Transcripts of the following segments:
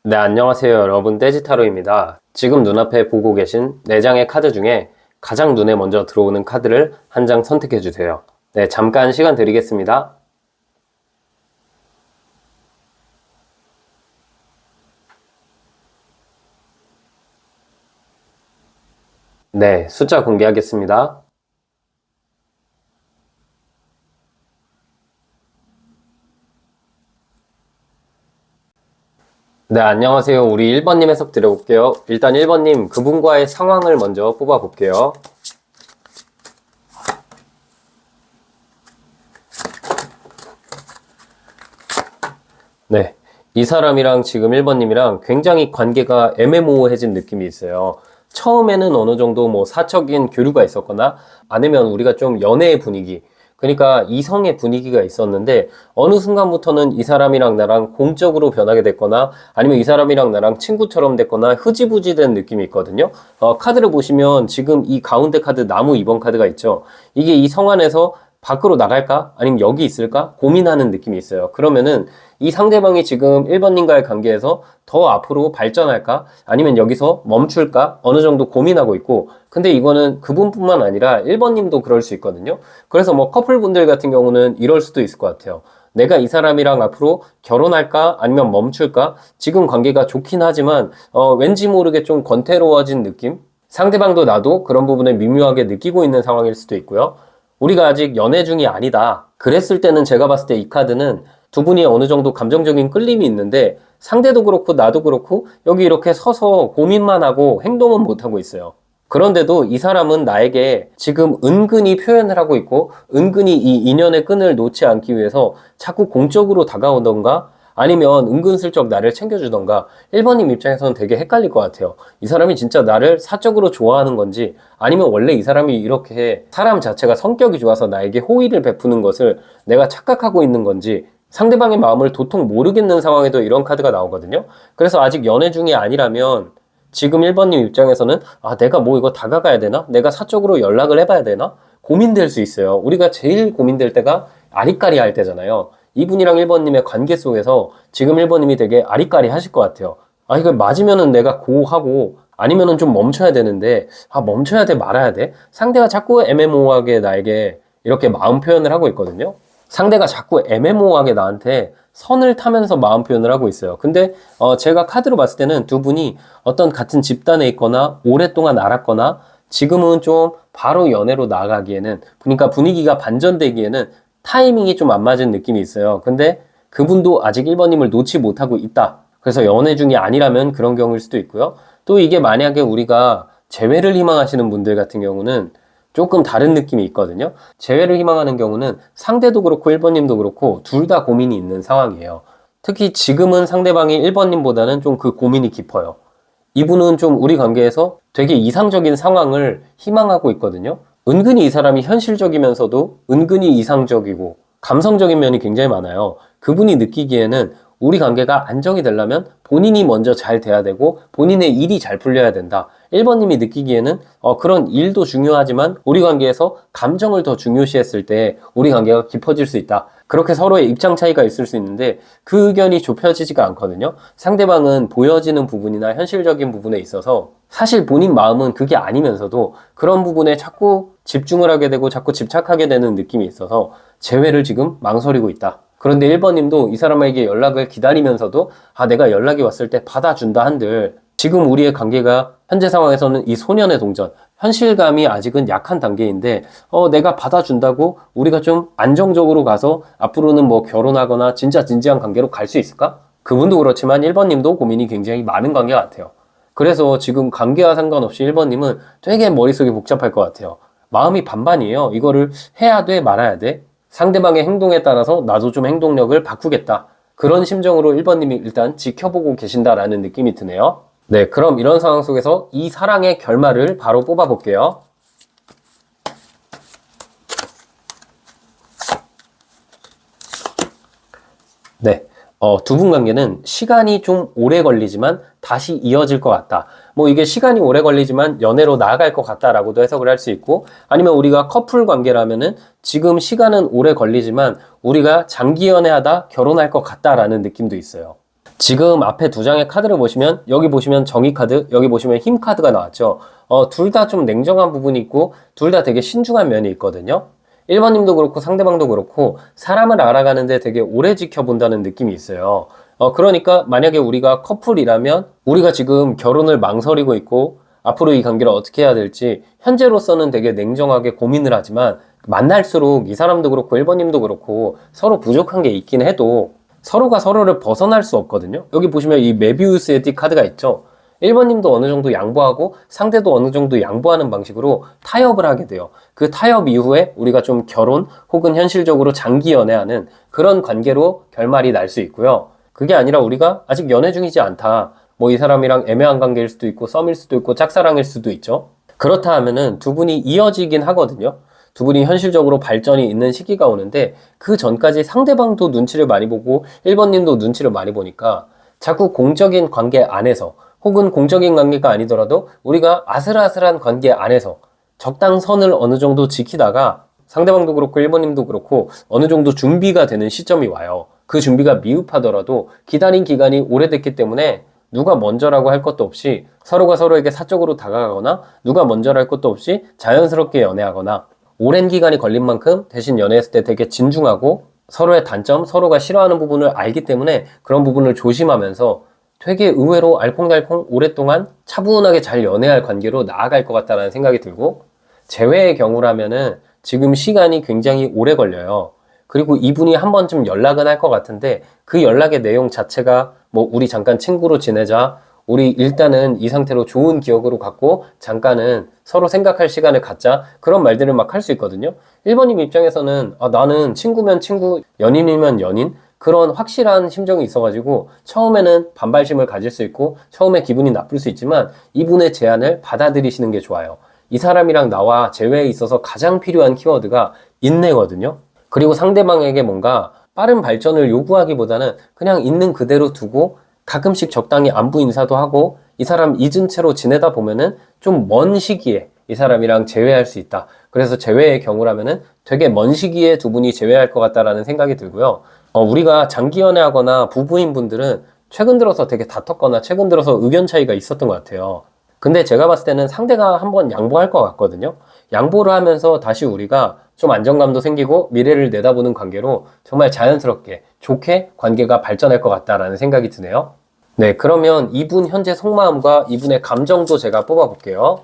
네, 안녕하세요 여러분. 떼지타로입니다. 지금 눈앞에 보고 계신 4장의 카드 중에 가장 눈에 먼저 들어오는 카드를 한 장 선택해 주세요. 네, 잠깐 시간 드리겠습니다. 네, 숫자 공개하겠습니다. 네, 안녕하세요. 우리 1번님 해석 드려볼게요. 일단 1번님, 그분과의 상황을 먼저 뽑아볼게요. 네, 이 사람이랑 지금 1번님이랑 굉장히 관계가 애매모호해진 느낌이 있어요. 처음에는 어느 정도 뭐 사적인 교류가 있었거나 아니면 우리가 좀 연애의 분위기, 그러니까 이성의 분위기가 있었는데 어느 순간부터는 이 사람이랑 나랑 공적으로 변하게 됐거나 아니면 이 사람이랑 나랑 친구처럼 됐거나 흐지부지 된 느낌이 있거든요. 카드를 보시면 지금 이 가운데 카드 나무 2번 카드가 있죠. 이게 이 성 안에서 밖으로 나갈까? 아니면 여기 있을까? 고민하는 느낌이 있어요. 그러면은 이 상대방이 지금 1번님과의 관계에서 더 앞으로 발전할까? 아니면 여기서 멈출까? 어느 정도 고민하고 있고, 근데 이거는 그분뿐만 아니라 1번님도 그럴 수 있거든요. 그래서 뭐 커플분들 같은 경우는 이럴 수도 있을 것 같아요. 내가 이 사람이랑 앞으로 결혼할까? 아니면 멈출까? 지금 관계가 좋긴 하지만 왠지 모르게 좀 권태로워진 느낌? 상대방도 나도 그런 부분을 미묘하게 느끼고 있는 상황일 수도 있고요. 우리가 아직 연애 중이 아니다. 그랬을 때는 제가 봤을 때 이 카드는 두 분이 어느 정도 감정적인 끌림이 있는데 상대도 그렇고 나도 그렇고 여기 이렇게 서서 고민만 하고 행동은 못하고 있어요. 그런데도 이 사람은 나에게 지금 은근히 표현을 하고 있고 은근히 이 인연의 끈을 놓지 않기 위해서 자꾸 공적으로 다가오던가 아니면 은근슬쩍 나를 챙겨주던가 1번님 입장에서는 되게 헷갈릴 것 같아요. 이 사람이 진짜 나를 사적으로 좋아하는 건지 아니면 원래 이 사람이 이렇게 사람 자체가 성격이 좋아서 나에게 호의를 베푸는 것을 내가 착각하고 있는 건지 상대방의 마음을 도통 모르겠는 상황에도 이런 카드가 나오거든요. 그래서 아직 연애 중이 아니라면 지금 1번님 입장에서는 내가 뭐 이거 다가가야 되나? 내가 사적으로 연락을 해봐야 되나? 고민될 수 있어요. 우리가 제일 고민될 때가 아리까리 할 때잖아요. 이분이랑 1번님의 관계 속에서 지금 1번님이 되게 아리까리 하실 것 같아요. 이거 맞으면은 내가 고하고 아니면은 좀 멈춰야 되는데 멈춰야 돼 말아야 돼? 상대가 자꾸 애매모호하게 나에게 이렇게 마음 표현을 하고 있거든요. 상대가 자꾸 애매모호하게 나한테 선을 타면서 마음 표현을 하고 있어요. 근데 제가 카드로 봤을 때는 두 분이 어떤 같은 집단에 있거나 오랫동안 알았거나 지금은 좀 바로 연애로 나아가기에는 그러니까 분위기가 반전되기에는 타이밍이 좀 안 맞은 느낌이 있어요. 근데 그분도 아직 1번님을 놓지 못하고 있다. 그래서 연애 중이 아니라면 그런 경우일 수도 있고요. 또 이게 만약에 우리가 재회를 희망하시는 분들 같은 경우는 조금 다른 느낌이 있거든요. 재회를 희망하는 경우는 상대도 그렇고 1번님도 그렇고 둘 다 고민이 있는 상황이에요. 특히 지금은 상대방이 1번님보다는 좀 그 고민이 깊어요. 이분은 좀 우리 관계에서 되게 이상적인 상황을 희망하고 있거든요. 은근히 이 사람이 현실적이면서도 은근히 이상적이고 감성적인 면이 굉장히 많아요. 그분이 느끼기에는 우리 관계가 안정이 되려면 본인이 먼저 잘 돼야 되고 본인의 일이 잘 풀려야 된다. 1번님이 느끼기에는 그런 일도 중요하지만 우리 관계에서 감정을 더 중요시했을 때 우리 관계가 깊어질 수 있다. 그렇게 서로의 입장 차이가 있을 수 있는데 그 의견이 좁혀지지가 않거든요. 상대방은 보여지는 부분이나 현실적인 부분에 있어서 사실 본인 마음은 그게 아니면서도 그런 부분에 자꾸 집중을 하게 되고 자꾸 집착하게 되는 느낌이 있어서 재회를 지금 망설이고 있다. 그런데 1번님도 이 사람에게 연락을 기다리면서도 내가 연락이 왔을 때 받아준다 한들 지금 우리의 관계가 현재 상황에서는 이 소년의 동전, 현실감이 아직은 약한 단계인데 내가 받아준다고 우리가 좀 안정적으로 가서 앞으로는 뭐 결혼하거나 진짜 진지한 관계로 갈 수 있을까? 그분도 그렇지만 1번님도 고민이 굉장히 많은 관계 같아요. 그래서 지금 관계와 상관없이 1번님은 되게 머릿속이 복잡할 것 같아요. 마음이 반반이에요. 이거를 해야 돼, 말아야 돼? 상대방의 행동에 따라서 나도 좀 행동력을 바꾸겠다. 그런 심정으로 1번님이 일단 지켜보고 계신다라는 느낌이 드네요. 네, 그럼 이런 상황 속에서 이 사랑의 결말을 바로 뽑아볼게요. 네, 두 분 관계는 시간이 좀 오래 걸리지만 다시 이어질 것 같다. 뭐 이게 시간이 오래 걸리지만 연애로 나아갈 것 같다라고도 해석을 할 수 있고 아니면 우리가 커플 관계라면은 지금 시간은 오래 걸리지만 우리가 장기 연애하다 결혼할 것 같다라는 느낌도 있어요. 지금 앞에 두 장의 카드를 보시면 여기 보시면 정의 카드, 여기 보시면 힘 카드가 나왔죠. 둘 다 좀 냉정한 부분이 있고 둘 다 되게 신중한 면이 있거든요. 1번님도 그렇고 상대방도 그렇고 사람을 알아가는데 되게 오래 지켜본다는 느낌이 있어요. 그러니까 만약에 우리가 커플이라면 우리가 지금 결혼을 망설이고 있고 앞으로 이 관계를 어떻게 해야 될지 현재로서는 되게 냉정하게 고민을 하지만 만날수록 이 사람도 그렇고 1번님도 그렇고 서로 부족한 게 있긴 해도 서로가 서로를 벗어날 수 없거든요. 여기 보시면 이 메비우스의 띠 카드가 있죠. 1번님도 어느 정도 양보하고 상대도 어느 정도 양보하는 방식으로 타협을 하게 돼요. 그 타협 이후에 우리가 좀 결혼 혹은 현실적으로 장기 연애하는 그런 관계로 결말이 날 수 있고요. 그게 아니라 우리가 아직 연애 중이지 않다. 뭐 이 사람이랑 애매한 관계일 수도 있고 썸일 수도 있고 짝사랑일 수도 있죠. 그렇다 하면은 두 분이 이어지긴 하거든요. 두 분이 현실적으로 발전이 있는 시기가 오는데 그 전까지 상대방도 눈치를 많이 보고 1번님도 눈치를 많이 보니까 자꾸 공적인 관계 안에서 혹은 공적인 관계가 아니더라도 우리가 아슬아슬한 관계 안에서 적당선을 어느 정도 지키다가 상대방도 그렇고 1번님도 그렇고 어느 정도 준비가 되는 시점이 와요. 그 준비가 미흡하더라도 기다린 기간이 오래됐기 때문에 누가 먼저라고 할 것도 없이 서로가 서로에게 사적으로 다가가거나 누가 먼저라 할 것도 없이 자연스럽게 연애하거나 오랜 기간이 걸린 만큼 대신 연애했을 때 되게 진중하고 서로의 단점, 서로가 싫어하는 부분을 알기 때문에 그런 부분을 조심하면서 되게 의외로 알콩달콩 오랫동안 차분하게 잘 연애할 관계로 나아갈 것 같다는 생각이 들고 재회의 경우라면은 지금 시간이 굉장히 오래 걸려요. 그리고 이분이 한 번쯤 연락은 할 것 같은데 그 연락의 내용 자체가 뭐 우리 잠깐 친구로 지내자, 우리 일단은 이 상태로 좋은 기억으로 갖고 잠깐은 서로 생각할 시간을 갖자 그런 말들을 막 할 수 있거든요. 1번님 입장에서는 나는 친구면 친구, 연인이면 연인 그런 확실한 심정이 있어가지고 처음에는 반발심을 가질 수 있고 처음에 기분이 나쁠 수 있지만 이분의 제안을 받아들이시는 게 좋아요. 이 사람이랑 나와 재회에 있어서 가장 필요한 키워드가 인내거든요. 그리고 상대방에게 뭔가 빠른 발전을 요구하기보다는 그냥 있는 그대로 두고 가끔씩 적당히 안부 인사도 하고 이 사람 잊은 채로 지내다 보면은 좀 먼 시기에 이 사람이랑 재회할 수 있다. 그래서 재회의 경우라면은 되게 먼 시기에 두 분이 재회할 것 같다라는 생각이 들고요. 우리가 장기 연애하거나 부부인 분들은 최근 들어서 되게 다퉜거나 최근 들어서 의견 차이가 있었던 것 같아요. 근데 제가 봤을 때는 상대가 한번 양보할 것 같거든요. 양보를 하면서 다시 우리가 좀 안정감도 생기고 미래를 내다보는 관계로 정말 자연스럽게 좋게 관계가 발전할 것 같다라는 생각이 드네요. 네, 그러면 이분 현재 속마음과 이분의 감정도 제가 뽑아볼게요.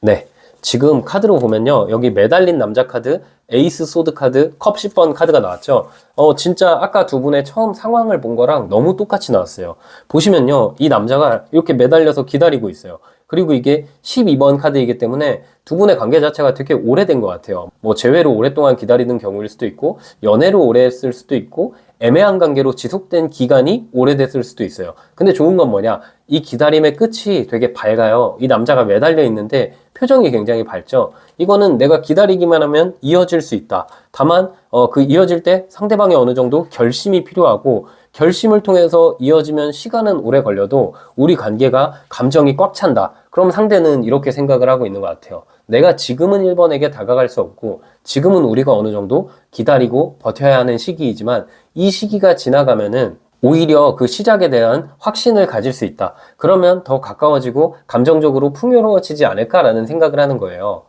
네, 지금 카드로 보면요. 여기 매달린 남자 카드, 에이스 소드 카드, 컵 10번 카드가 나왔죠. 진짜 아까 두 분의 처음 상황을 본 거랑 너무 똑같이 나왔어요. 보시면요. 이 남자가 이렇게 매달려서 기다리고 있어요. 그리고 이게 12번 카드이기 때문에 두 분의 관계 자체가 되게 오래된 것 같아요. 뭐 재회로 오랫동안 기다리는 경우일 수도 있고 연애로 오래 했을 수도 있고 애매한 관계로 지속된 기간이 오래됐을 수도 있어요. 근데 좋은 건 뭐냐? 이 기다림의 끝이 되게 밝아요. 이 남자가 매달려 있는데 표정이 굉장히 밝죠. 이거는 내가 기다리기만 하면 이어질 수 있다. 다만 그 이어질 때 상대방의 어느 정도 결심이 필요하고 결심을 통해서 이어지면 시간은 오래 걸려도 우리 관계가 감정이 꽉 찬다. 그럼 상대는 이렇게 생각을 하고 있는 것 같아요. 내가 지금은 1번에게 다가갈 수 없고 지금은 우리가 어느 정도 기다리고 버텨야 하는 시기이지만 이 시기가 지나가면은 오히려 그 시작에 대한 확신을 가질 수 있다. 그러면 더 가까워지고 감정적으로 풍요로워지지 않을까라는 생각을 하는 거예요.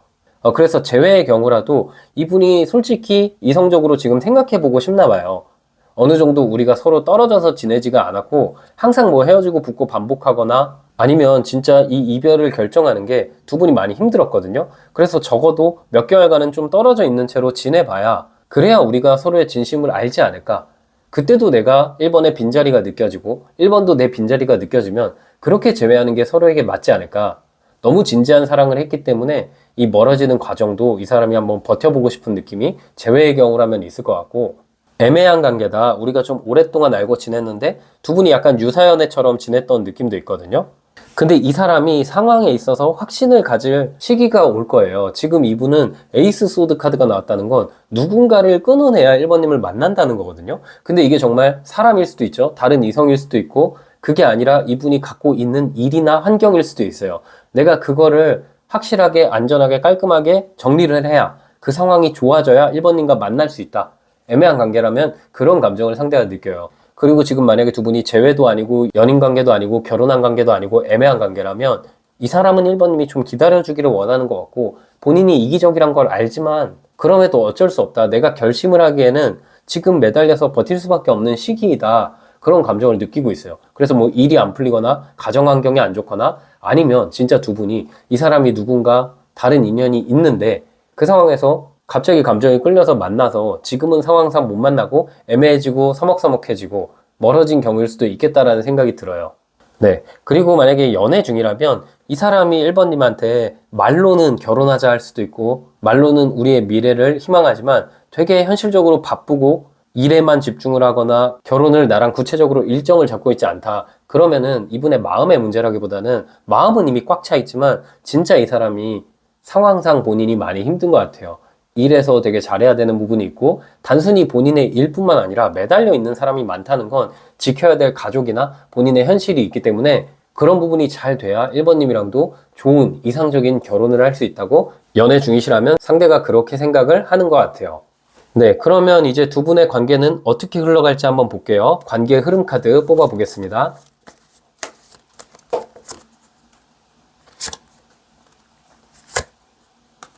그래서 재회의 경우라도 이분이 솔직히 이성적으로 지금 생각해보고 싶나 봐요. 어느 정도 우리가 서로 떨어져서 지내지가 않았고 항상 뭐 헤어지고 붙고 반복하거나 아니면 진짜 이 이별을 결정하는 게 두 분이 많이 힘들었거든요. 그래서 적어도 몇 개월간은 좀 떨어져 있는 채로 지내봐야 그래야 우리가 서로의 진심을 알지 않을까. 그때도 내가 1번의 빈자리가 느껴지고 1번도 내 빈자리가 느껴지면 그렇게 재회하는 게 서로에게 맞지 않을까. 너무 진지한 사랑을 했기 때문에 이 멀어지는 과정도 이 사람이 한번 버텨보고 싶은 느낌이 재회의 경우라면 있을 것 같고 애매한 관계다. 우리가 좀 오랫동안 알고 지냈는데 두 분이 약간 유사연애처럼 지냈던 느낌도 있거든요. 근데 이 사람이 상황에 있어서 확신을 가질 시기가 올 거예요. 지금 이분은 에이스 소드 카드가 나왔다는 건 누군가를 끊어내야 1번님을 만난다는 거거든요. 근데 이게 정말 사람일 수도 있죠. 다른 이성일 수도 있고 그게 아니라 이분이 갖고 있는 일이나 환경일 수도 있어요. 내가 그거를 확실하게 안전하게 깔끔하게 정리를 해야 그 상황이 좋아져야 1번님과 만날 수 있다. 애매한 관계라면 그런 감정을 상대가 느껴요. 그리고 지금 만약에 두 분이 재회도 아니고 연인 관계도 아니고 결혼한 관계도 아니고 애매한 관계라면 이 사람은 1번님이 좀 기다려주기를 원하는 것 같고 본인이 이기적이란 걸 알지만 그럼에도 어쩔 수 없다. 내가 결심을 하기에는 지금 매달려서 버틸 수밖에 없는 시기이다. 그런 감정을 느끼고 있어요. 그래서 뭐 일이 안 풀리거나 가정 환경이 안 좋거나 아니면 진짜 두 분이 이 사람이 누군가 다른 인연이 있는데 그 상황에서 갑자기 감정이 끌려서 만나서 지금은 상황상 못 만나고 애매해지고 서먹서먹해지고 멀어진 경우일 수도 있겠다라는 생각이 들어요. 네. 그리고 만약에 연애 중이라면 이 사람이 1번님한테 말로는 결혼하자 할 수도 있고 말로는 우리의 미래를 희망하지만 되게 현실적으로 바쁘고 일에만 집중을 하거나 결혼을 나랑 구체적으로 일정을 잡고 있지 않다. 그러면은 이분의 마음의 문제라기보다는 마음은 이미 꽉 차 있지만 진짜 이 사람이 상황상 본인이 많이 힘든 것 같아요. 일에서 되게 잘해야 되는 부분이 있고 단순히 본인의 일뿐만 아니라 매달려 있는 사람이 많다는 건 지켜야 될 가족이나 본인의 현실이 있기 때문에 그런 부분이 잘 돼야 1번님이랑도 좋은 이상적인 결혼을 할 수 있다고 연애 중이시라면 상대가 그렇게 생각을 하는 것 같아요. 네, 그러면 이제 두 분의 관계는 어떻게 흘러갈지 한번 볼게요. 관계 흐름 카드 뽑아 보겠습니다.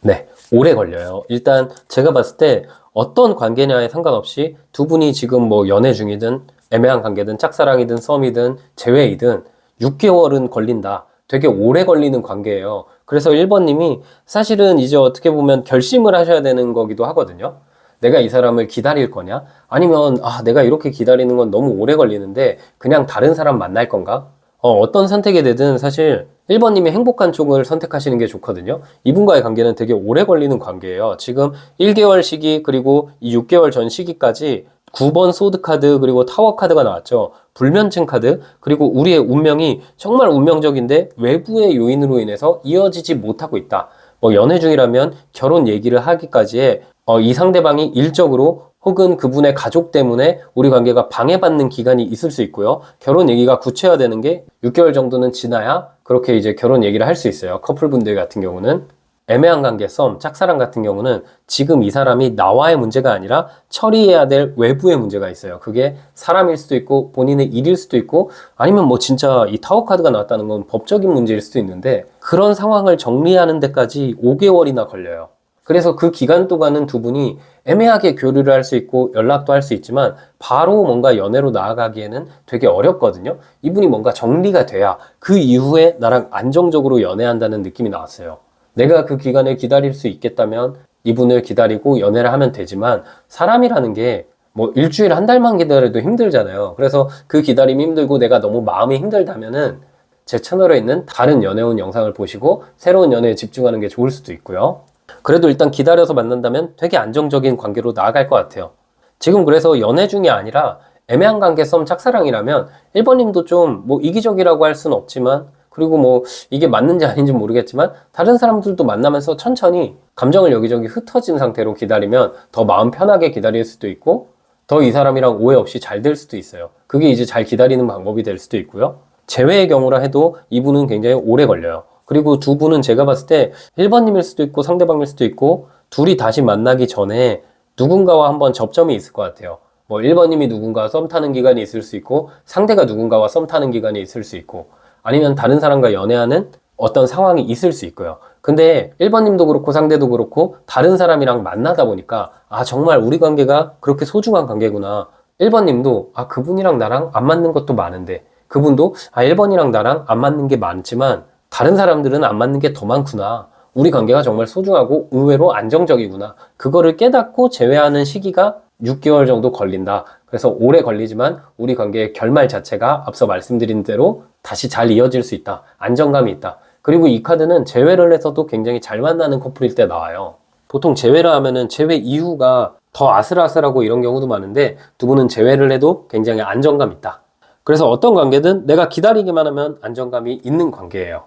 네, 오래 걸려요. 일단 제가 봤을 때 어떤 관계냐에 상관없이 두 분이 지금 뭐 연애 중이든 애매한 관계든 짝사랑이든 썸이든 재회이든 6개월은 걸린다. 되게 오래 걸리는 관계예요. 그래서 1번님이 사실은 이제 어떻게 보면 결심을 하셔야 되는 거기도 하거든요. 내가 이 사람을 기다릴 거냐? 아니면 내가 이렇게 기다리는 건 너무 오래 걸리는데 그냥 다른 사람 만날 건가? 어떤 선택이 되든 사실 1번님이 행복한 쪽을 선택하시는 게 좋거든요. 이분과의 관계는 되게 오래 걸리는 관계예요. 지금 1개월 시기 그리고 이 6개월 전 시기까지 9번 소드 카드 그리고 타워 카드가 나왔죠. 불면증 카드 그리고 우리의 운명이 정말 운명적인데 외부의 요인으로 인해서 이어지지 못하고 있다. 뭐 연애 중이라면 결혼 얘기를 하기까지의 이 상대방이 일적으로 혹은 그분의 가족 때문에 우리 관계가 방해받는 기간이 있을 수 있고요. 결혼 얘기가 구체화되는 게 6개월 정도는 지나야 그렇게 이제 결혼 얘기를 할 수 있어요. 커플분들 같은 경우는. 애매한 관계, 썸, 짝사랑 같은 경우는 지금 이 사람이 나와의 문제가 아니라 처리해야 될 외부의 문제가 있어요. 그게 사람일 수도 있고 본인의 일일 수도 있고 아니면 뭐 진짜 이 타워 카드가 나왔다는 건 법적인 문제일 수도 있는데 그런 상황을 정리하는 데까지 5개월이나 걸려요. 그래서 그 기간 동안은 두 분이 애매하게 교류를 할 수 있고 연락도 할 수 있지만 바로 뭔가 연애로 나아가기에는 되게 어렵거든요. 이분이 뭔가 정리가 돼야 그 이후에 나랑 안정적으로 연애한다는 느낌이 나왔어요. 내가 그 기간을 기다릴 수 있겠다면 이분을 기다리고 연애를 하면 되지만 사람이라는 게 뭐 일주일 한 달만 기다려도 힘들잖아요. 그래서 그 기다림이 힘들고 내가 너무 마음이 힘들다면은 제 채널에 있는 다른 연애운 영상을 보시고 새로운 연애에 집중하는 게 좋을 수도 있고요. 그래도 일단 기다려서 만난다면 되게 안정적인 관계로 나아갈 것 같아요. 지금 그래서 연애 중이 아니라 애매한 관계 썸 짝사랑이라면 1번님도 좀 뭐 이기적이라고 할 수는 없지만 그리고 뭐 이게 맞는지 아닌지 모르겠지만 다른 사람들도 만나면서 천천히 감정을 여기저기 흩어진 상태로 기다리면 더 마음 편하게 기다릴 수도 있고 더 이 사람이랑 오해 없이 잘 될 수도 있어요. 그게 이제 잘 기다리는 방법이 될 수도 있고요. 재회의 경우라 해도 이분은 굉장히 오래 걸려요. 그리고 두 분은 제가 봤을 때 1번님일 수도 있고 상대방일 수도 있고 둘이 다시 만나기 전에 누군가와 한번 접점이 있을 것 같아요. 뭐 1번님이 누군가와 썸 타는 기간이 있을 수 있고 상대가 누군가와 썸 타는 기간이 있을 수 있고 아니면 다른 사람과 연애하는 어떤 상황이 있을 수 있고요. 근데 1번님도 그렇고 상대도 그렇고 다른 사람이랑 만나다 보니까 정말 우리 관계가 그렇게 소중한 관계구나. 1번님도 그분이랑 나랑 안 맞는 것도 많은데 그분도 1번이랑 나랑 안 맞는 게 많지만 다른 사람들은 안 맞는 게 더 많구나. 우리 관계가 정말 소중하고 의외로 안정적이구나. 그거를 깨닫고 재회하는 시기가 6개월 정도 걸린다. 그래서 오래 걸리지만 우리 관계의 결말 자체가 앞서 말씀드린 대로 다시 잘 이어질 수 있다. 안정감이 있다. 그리고 이 카드는 재회를 해서도 굉장히 잘 만나는 커플일 때 나와요. 보통 재회를 하면은 재회 이후가 더 아슬아슬하고 이런 경우도 많은데 두 분은 재회를 해도 굉장히 안정감 있다. 그래서 어떤 관계든 내가 기다리기만 하면 안정감이 있는 관계예요.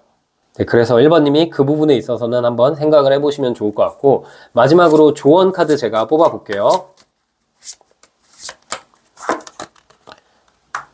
네, 그래서 1번님이 그 부분에 있어서는 한번 생각을 해보시면 좋을 것 같고 마지막으로 조언 카드 제가 뽑아볼게요.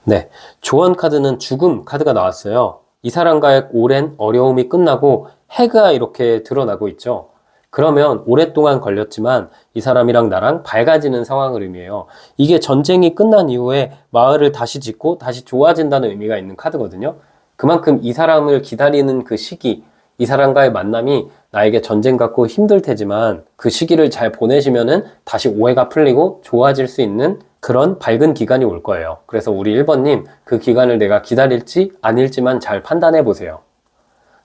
네, 조언 카드는 죽음 카드가 나왔어요. 이 사람과의 오랜 어려움이 끝나고 해가 이렇게 드러나고 있죠. 그러면 오랫동안 걸렸지만 이 사람이랑 나랑 밝아지는 상황을 의미해요. 이게 전쟁이 끝난 이후에 마을을 다시 짓고 다시 좋아진다는 의미가 있는 카드거든요. 그만큼 이 사람을 기다리는 그 시기, 이 사람과의 만남이 나에게 전쟁 같고 힘들 테지만 그 시기를 잘 보내시면은 다시 오해가 풀리고 좋아질 수 있는 그런 밝은 기간이 올 거예요. 그래서 우리 1번님, 그 기간을 내가 기다릴지 아닐지만 잘 판단해 보세요.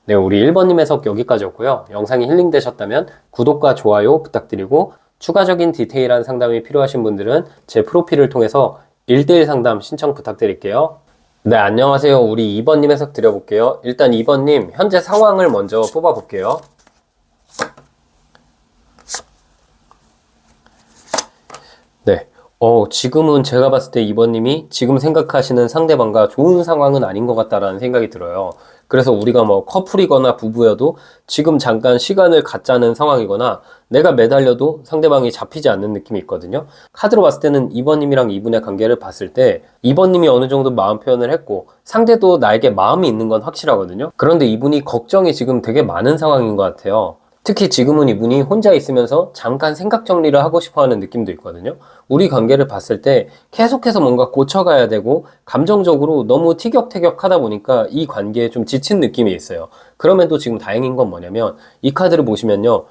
네, 우리 1번님 해석 여기까지였고요. 영상이 힐링되셨다면 구독과 좋아요 부탁드리고 추가적인 디테일한 상담이 필요하신 분들은 제 프로필을 통해서 1대1 상담 신청 부탁드릴게요. 네, 안녕하세요. 우리 2번님 해석 드려볼게요. 일단 2번님 현재 상황을 먼저 뽑아볼게요. 네. 지금은 제가 봤을 때 2번님이 지금 생각하시는 상대방과 좋은 상황은 아닌 것 같다라는 생각이 들어요. 그래서 우리가 뭐 커플이거나 부부여도 지금 잠깐 시간을 갖자는 상황이거나 내가 매달려도 상대방이 잡히지 않는 느낌이 있거든요. 카드로 봤을 때는 2번님이랑 이분의 관계를 봤을 때 2번님이 어느 정도 마음 표현을 했고 상대도 나에게 마음이 있는 건 확실하거든요. 그런데 이분이 걱정이 지금 되게 많은 상황인 것 같아요. 특히 지금은 이분이 혼자 있으면서 잠깐 생각 정리를 하고 싶어 하는 느낌도 있거든요. 우리 관계를 봤을 때 계속해서 뭔가 고쳐가야 되고 감정적으로 너무 티격태격 하다 보니까 이 관계에 좀 지친 느낌이 있어요. 그럼에도 지금 다행인 건 뭐냐면 이 카드를 보시면요.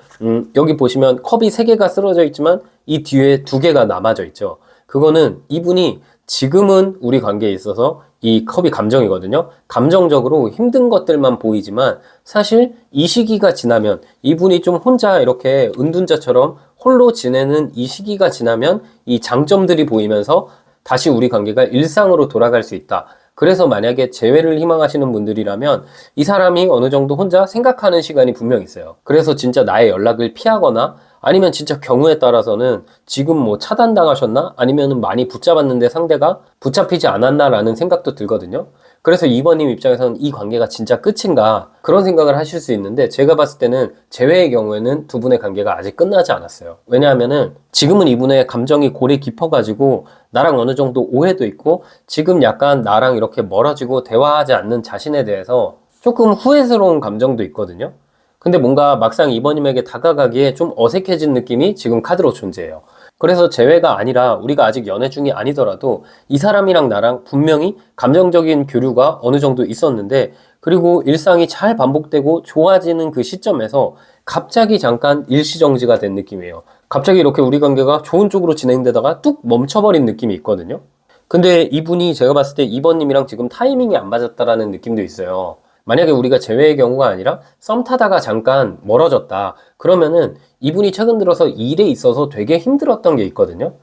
여기 보시면 컵이 3개가 쓰러져 있지만 이 뒤에 2개가 남아져 있죠. 그거는 이분이 지금은 우리 관계에 있어서 이 컵이 감정이거든요. 감정적으로 힘든 것들만 보이지만 사실 이 시기가 지나면 이분이 좀 혼자 이렇게 은둔자처럼 홀로 지내는 이 시기가 지나면 이 장점들이 보이면서 다시 우리 관계가 일상으로 돌아갈 수 있다. 그래서 만약에 재회를 희망하시는 분들이라면 이 사람이 어느 정도 혼자 생각하는 시간이 분명 있어요. 그래서 진짜 나의 연락을 피하거나 아니면 진짜 경우에 따라서는 지금 뭐 차단당하셨나? 아니면 많이 붙잡았는데 상대가 붙잡히지 않았나라는 생각도 들거든요. 그래서 2번님 입장에서는 이 관계가 진짜 끝인가? 그런 생각을 하실 수 있는데 제가 봤을 때는 재회의 경우에는 두 분의 관계가 아직 끝나지 않았어요. 왜냐하면은 지금은 이분의 감정이 골이 깊어가지고 나랑 어느 정도 오해도 있고 지금 약간 나랑 이렇게 멀어지고 대화하지 않는 자신에 대해서 조금 후회스러운 감정도 있거든요. 근데 뭔가 막상 2번님에게 다가가기에 좀 어색해진 느낌이 지금 카드로 존재해요. 그래서 재회가 아니라 우리가 아직 연애 중이 아니더라도 이 사람이랑 나랑 분명히 감정적인 교류가 어느 정도 있었는데 그리고 일상이 잘 반복되고 좋아지는 그 시점에서 갑자기 잠깐 일시정지가 된 느낌이에요. 갑자기 이렇게 우리 관계가 좋은 쪽으로 진행되다가 뚝 멈춰버린 느낌이 있거든요. 근데 이분이 제가 봤을 때 2번님이랑 지금 타이밍이 안 맞았다라는 느낌도 있어요. 만약에 우리가 재회의 경우가 아니라 썸 타다가 잠깐 멀어졌다. 그러면은 이분이 최근 들어서 일에 있어서 되게 힘들었던 게 있거든요.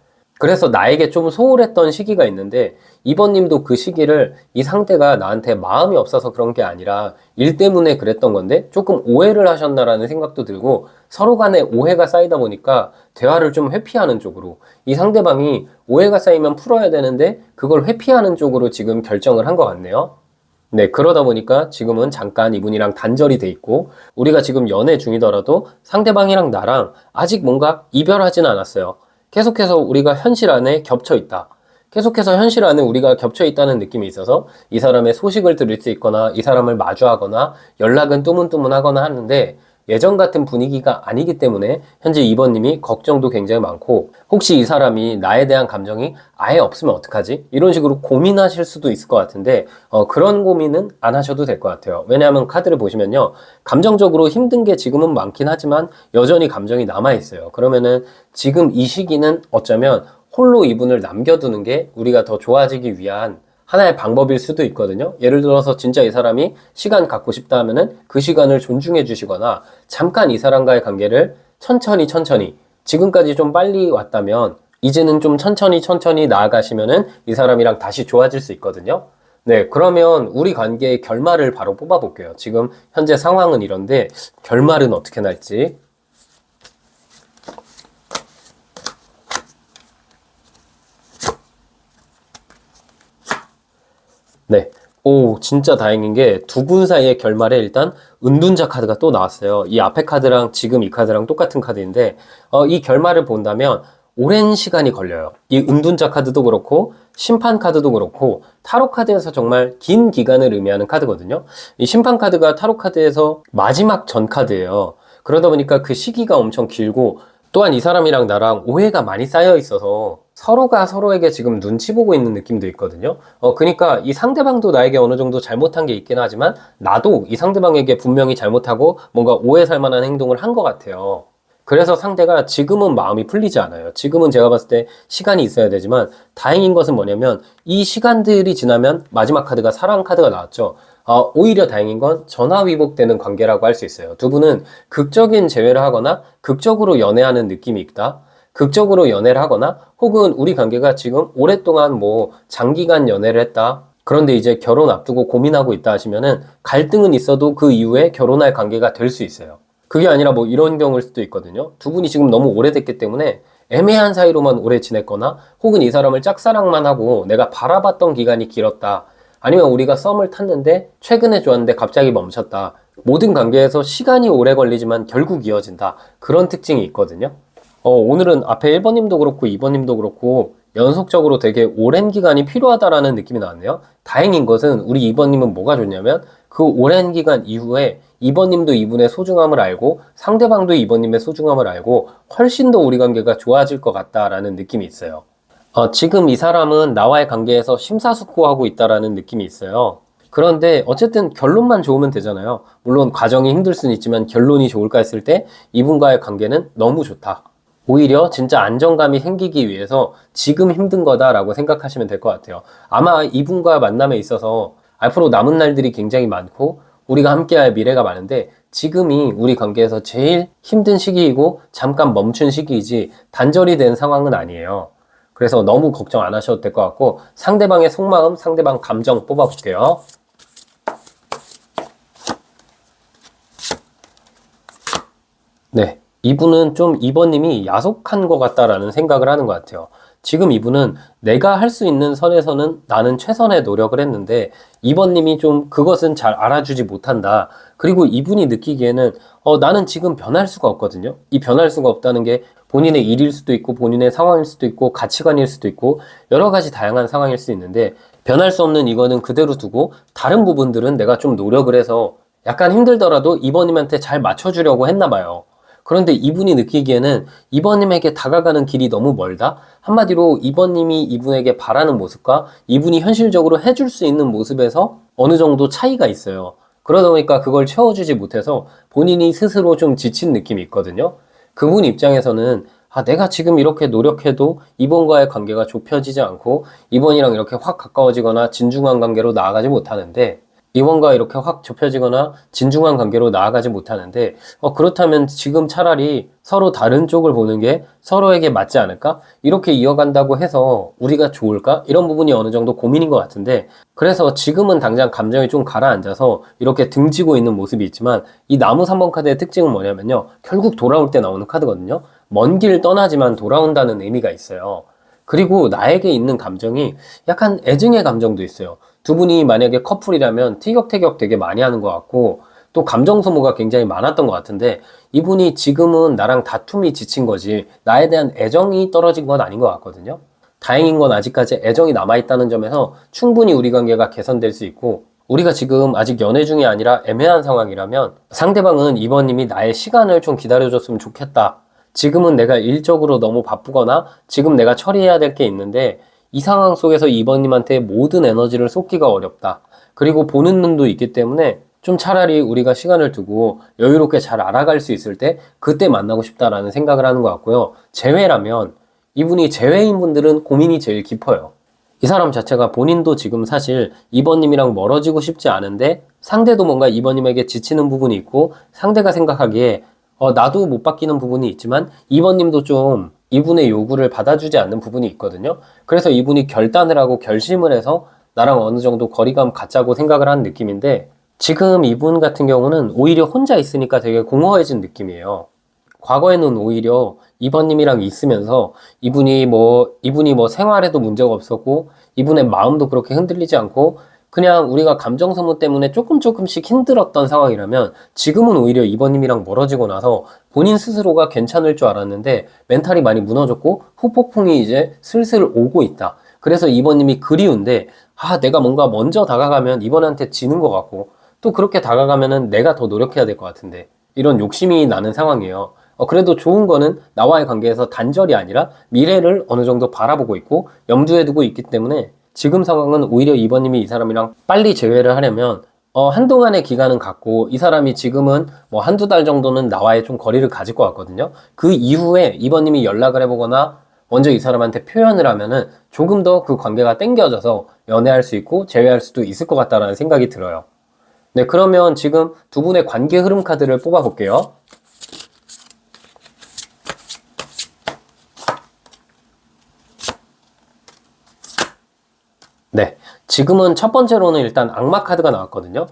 그래서 나에게 좀 소홀했던 시기가 있는데 2번님도 그 시기를 이 상태가 나한테 마음이 없어서 그런 게 아니라 일 때문에 그랬던 건데 조금 오해를 하셨나라는 생각도 들고 서로 간에 오해가 쌓이다 보니까 대화를 좀 회피하는 쪽으로 이 상대방이 오해가 쌓이면 풀어야 되는데 그걸 회피하는 쪽으로 지금 결정을 한 것 같네요. 네, 그러다 보니까 지금은 잠깐 이분이랑 단절이 돼 있고 우리가 지금 연애 중이더라도 상대방이랑 나랑 아직 뭔가 이별하진 않았어요. 계속해서 우리가 현실 안에 겹쳐 있다. 계속해서 현실 안에 우리가 겹쳐 있다는 느낌이 있어서 이 사람의 소식을 들을 수 있거나 이 사람을 마주하거나 연락은 뜨문뜨문하거나 하는데 예전 같은 분위기가 아니기 때문에 현재 2번님이 걱정도 굉장히 많고 혹시 이 사람이 나에 대한 감정이 아예 없으면 어떡하지? 이런 식으로 고민하실 수도 있을 것 같은데 그런 고민은 안 하셔도 될 것 같아요. 왜냐하면 카드를 보시면요. 감정적으로 힘든 게 지금은 많긴 하지만 여전히 감정이 남아있어요. 그러면은 지금 이 시기는 어쩌면 홀로 이분을 남겨두는 게 우리가 더 좋아지기 위한 하나의 방법일 수도 있거든요. 예를 들어서 진짜 이 사람이 시간 갖고 싶다 하면은 그 시간을 존중해 주시거나 잠깐 이 사람과의 관계를 천천히 지금까지 좀 빨리 왔다면 이제는 좀 천천히 나아가시면은 이 사람이랑 다시 좋아질 수 있거든요. 네, 그러면 우리 관계의 결말을 바로 뽑아볼게요. 지금 현재 상황은 이런데 결말은 어떻게 날지. 네. 오, 진짜 다행인 게 두 분 사이의 결말에 일단 은둔자 카드가 또 나왔어요. 이 앞에 카드랑 지금 이 카드랑 똑같은 카드인데, 이 결말을 본다면 오랜 시간이 걸려요. 이 은둔자 카드도 그렇고 심판 카드도 그렇고 타로 카드에서 정말 긴 기간을 의미하는 카드거든요. 이 심판 카드가 타로 카드에서 마지막 전 카드예요. 그러다 보니까 그 시기가 엄청 길고 또한 이 사람이랑 나랑 오해가 많이 쌓여 있어서 서로가 서로에게 지금 눈치 보고 있는 느낌도 있거든요. 그러니까 이 상대방도 나에게 어느 정도 잘못한 게 있긴 하지만 나도 이 상대방에게 분명히 잘못하고 뭔가 오해 살 만한 행동을 한 것 같아요. 그래서 상대가 지금은 마음이 풀리지 않아요. 지금은 제가 봤을 때 시간이 있어야 되지만 다행인 것은 뭐냐면 이 시간들이 지나면 마지막 카드가 사랑 카드가 나왔죠. 오히려 다행인 건 전화위복되는 관계라고 할 수 있어요. 두 분은 극적인 재회를 하거나 극적으로 연애하는 느낌이 있다. 극적으로 연애를 하거나 혹은 우리 관계가 지금 오랫동안 뭐 장기간 연애를 했다. 그런데 이제 결혼 앞두고 고민하고 있다 하시면은 갈등은 있어도 그 이후에 결혼할 관계가 될 수 있어요. 그게 아니라 뭐 이런 경우일 수도 있거든요. 두 분이 지금 너무 오래됐기 때문에 애매한 사이로만 오래 지냈거나 혹은 이 사람을 짝사랑만 하고 내가 바라봤던 기간이 길었다. 아니면 우리가 썸을 탔는데 최근에 좋았는데 갑자기 멈췄다. 모든 관계에서 시간이 오래 걸리지만 결국 이어진다. 그런 특징이 있거든요. 오늘은 앞에 1번님도 그렇고 2번님도 그렇고 연속적으로 되게 오랜 기간이 필요하다라는 느낌이 나왔네요. 다행인 것은 우리 2번님은 뭐가 좋냐면 그 오랜 기간 이후에 2번님도 이분의 소중함을 알고 상대방도 2번님의 소중함을 알고 훨씬 더 우리 관계가 좋아질 것 같다라는 느낌이 있어요. 지금 이 사람은 나와의 관계에서 심사숙고하고 있다라는 느낌이 있어요. 그런데 어쨌든 결론만 좋으면 되잖아요. 물론 과정이 힘들 수는 있지만 결론이 좋을까 했을 때 이분과의 관계는 너무 좋다. 오히려 진짜 안정감이 생기기 위해서 지금 힘든 거다라고 생각하시면 될 것 같아요. 아마 이분과 만남에 있어서 앞으로 남은 날들이 굉장히 많고 우리가 함께할 미래가 많은데 지금이 우리 관계에서 제일 힘든 시기이고 잠깐 멈춘 시기이지 단절이 된 상황은 아니에요. 그래서 너무 걱정 안 하셔도 될 것 같고 상대방의 속마음, 상대방 감정 뽑아볼게요. 네. 이분은 좀 2번님이 야속한 것 같다라는 생각을 하는 것 같아요. 지금 이분은 내가 할 수 있는 선에서는 나는 최선의 노력을 했는데 2번님이 좀 그것은 잘 알아주지 못한다. 그리고 이분이 느끼기에는 나는 지금 변할 수가 없거든요. 이 변할 수가 없다는 게 본인의 일일 수도 있고 본인의 상황일 수도 있고 가치관일 수도 있고 여러 가지 다양한 상황일 수 있는데 변할 수 없는 이거는 그대로 두고 다른 부분들은 내가 좀 노력을 해서 약간 힘들더라도 2번님한테 잘 맞춰주려고 했나 봐요. 그런데 이분이 느끼기에는 이번님에게 다가가는 길이 너무 멀다? 한마디로 이번님이 이분에게 바라는 모습과 이분이 현실적으로 해줄 수 있는 모습에서 어느 정도 차이가 있어요. 그러다 보니까 그걸 채워주지 못해서 본인이 스스로 좀 지친 느낌이 있거든요. 그분 입장에서는 내가 지금 이렇게 노력해도 이번과의 관계가 좁혀지지 않고 이번이랑 이렇게 확 가까워지거나 진중한 관계로 나아가지 못하는데 이번과 이렇게 확 좁혀지거나 진중한 관계로 나아가지 못하는데 그렇다면 지금 차라리 서로 다른 쪽을 보는 게 서로에게 맞지 않을까? 이렇게 이어간다고 해서 우리가 좋을까? 이런 부분이 어느 정도 고민인 것 같은데 그래서 지금은 당장 감정이 좀 가라앉아서 이렇게 등지고 있는 모습이 있지만 이 나무 3번 카드의 특징은 뭐냐면요. 결국 돌아올 때 나오는 카드거든요. 먼 길 떠나지만 돌아온다는 의미가 있어요. 그리고 나에게 있는 감정이 약간 애증의 감정도 있어요. 두 분이 만약에 커플이라면 티격태격 되게 많이 하는 것 같고 또 감정 소모가 굉장히 많았던 것 같은데 이분이 지금은 나랑 다툼이 지친 거지 나에 대한 애정이 떨어진 건 아닌 것 같거든요. 다행인 건 아직까지 애정이 남아있다는 점에서 충분히 우리 관계가 개선될 수 있고 우리가 지금 아직 연애 중이 아니라 애매한 상황이라면 상대방은 이번님이 나의 시간을 좀 기다려줬으면 좋겠다. 지금은 내가 일적으로 너무 바쁘거나 지금 내가 처리해야 될 게 있는데 이 상황 속에서 이번님한테 모든 에너지를 쏟기가 어렵다. 그리고 보는 눈도 있기 때문에 좀 차라리 우리가 시간을 두고 여유롭게 잘 알아갈 수 있을 때 그때 만나고 싶다라는 생각을 하는 것 같고요. 재회라면 이분이 재회인 분들은 고민이 제일 깊어요. 이 사람 자체가 본인도 지금 사실 이번님이랑 멀어지고 싶지 않은데 상대도 뭔가 이번님에게 지치는 부분이 있고 상대가 생각하기에 나도 못 바뀌는 부분이 있지만 이번님도 좀 이분의 요구를 받아주지 않는 부분이 있거든요. 그래서 이분이 결단을 하고 결심을 해서 나랑 어느 정도 거리감 갖자고 생각을 한 느낌인데 지금 이분 같은 경우는 오히려 혼자 있으니까 되게 공허해진 느낌이에요. 과거에는 오히려 이번님이랑 있으면서 이분이 뭐 생활에도 문제가 없었고 이분의 마음도 그렇게 흔들리지 않고 그냥 우리가 감정 소모 때문에 조금씩 힘들었던 상황이라면 지금은 오히려 2번님이랑 멀어지고 나서 본인 스스로가 괜찮을 줄 알았는데 멘탈이 많이 무너졌고 후폭풍이 이제 슬슬 오고 있다. 그래서 2번님이 그리운데 내가 뭔가 먼저 다가가면 이번한테 지는 것 같고 또 그렇게 다가가면은 내가 더 노력해야 될 것 같은데 이런 욕심이 나는 상황이에요. 그래도 좋은 거는 나와의 관계에서 단절이 아니라 미래를 어느 정도 바라보고 있고 염두에 두고 있기 때문에 지금 상황은 오히려 2번님이 이 사람이랑 빨리 재회를 하려면 한동안의 기간은 갖고 이 사람이 지금은 뭐 한두 달 정도는 나와의 좀 거리를 가질 것 같거든요. 그 이후에 2번님이 연락을 해보거나 먼저 이 사람한테 표현을 하면은 조금 더 그 관계가 땡겨져서 연애할 수 있고 재회할 수도 있을 것 같다라는 생각이 들어요. 네, 그러면 지금 두 분의 관계 흐름 카드를 뽑아볼게요. 네, 지금은 첫 번째로는 일단 악마 카드가 나왔거든요.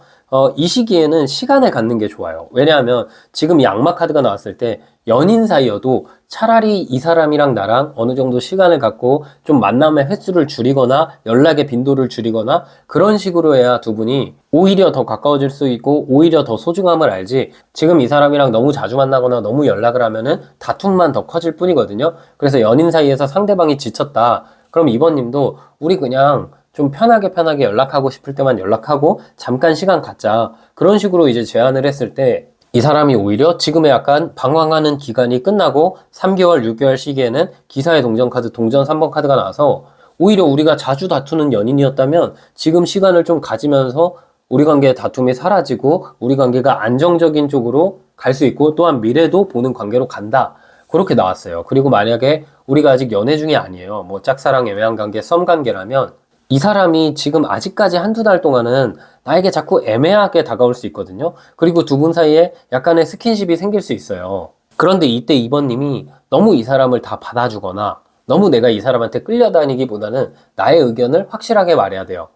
이 시기에는 시간을 갖는 게 좋아요. 왜냐하면 지금 이 악마 카드가 나왔을 때 연인 사이여도 차라리 이 사람이랑 나랑 어느 정도 시간을 갖고 좀 만남의 횟수를 줄이거나 연락의 빈도를 줄이거나 그런 식으로 해야 두 분이 오히려 더 가까워질 수 있고 오히려 더 소중함을 알지, 지금 이 사람이랑 너무 자주 만나거나 너무 연락을 하면은 다툼만 더 커질 뿐이거든요. 그래서 연인 사이에서 상대방이 지쳤다. 그럼 이번님도 우리 그냥 좀 편하게 연락하고 싶을 때만 연락하고 잠깐 시간 갖자. 그런 식으로 이제 제안을 했을 때 이 사람이 오히려 지금의 약간 방황하는 기간이 끝나고 3개월, 6개월 시기에는 기사의 동전 카드, 동전 3번 카드가 나와서 오히려 우리가 자주 다투는 연인이었다면 지금 시간을 좀 가지면서 우리 관계의 다툼이 사라지고 우리 관계가 안정적인 쪽으로 갈 수 있고 또한 미래도 보는 관계로 간다. 그렇게 나왔어요. 그리고 만약에 우리가 아직 연애 중이 아니에요. 뭐 짝사랑, 애매한 관계, 썸 관계라면 이 사람이 지금 아직까지 한두 달 동안은 나에게 자꾸 애매하게 다가올 수 있거든요. 그리고 두 분 사이에 약간의 스킨십이 생길 수 있어요. 그런데 이때 2번님이 너무 이 사람을 다 받아주거나 너무 내가 이 사람한테 끌려다니기보다는 나의 의견을 확실하게 말해야 돼요.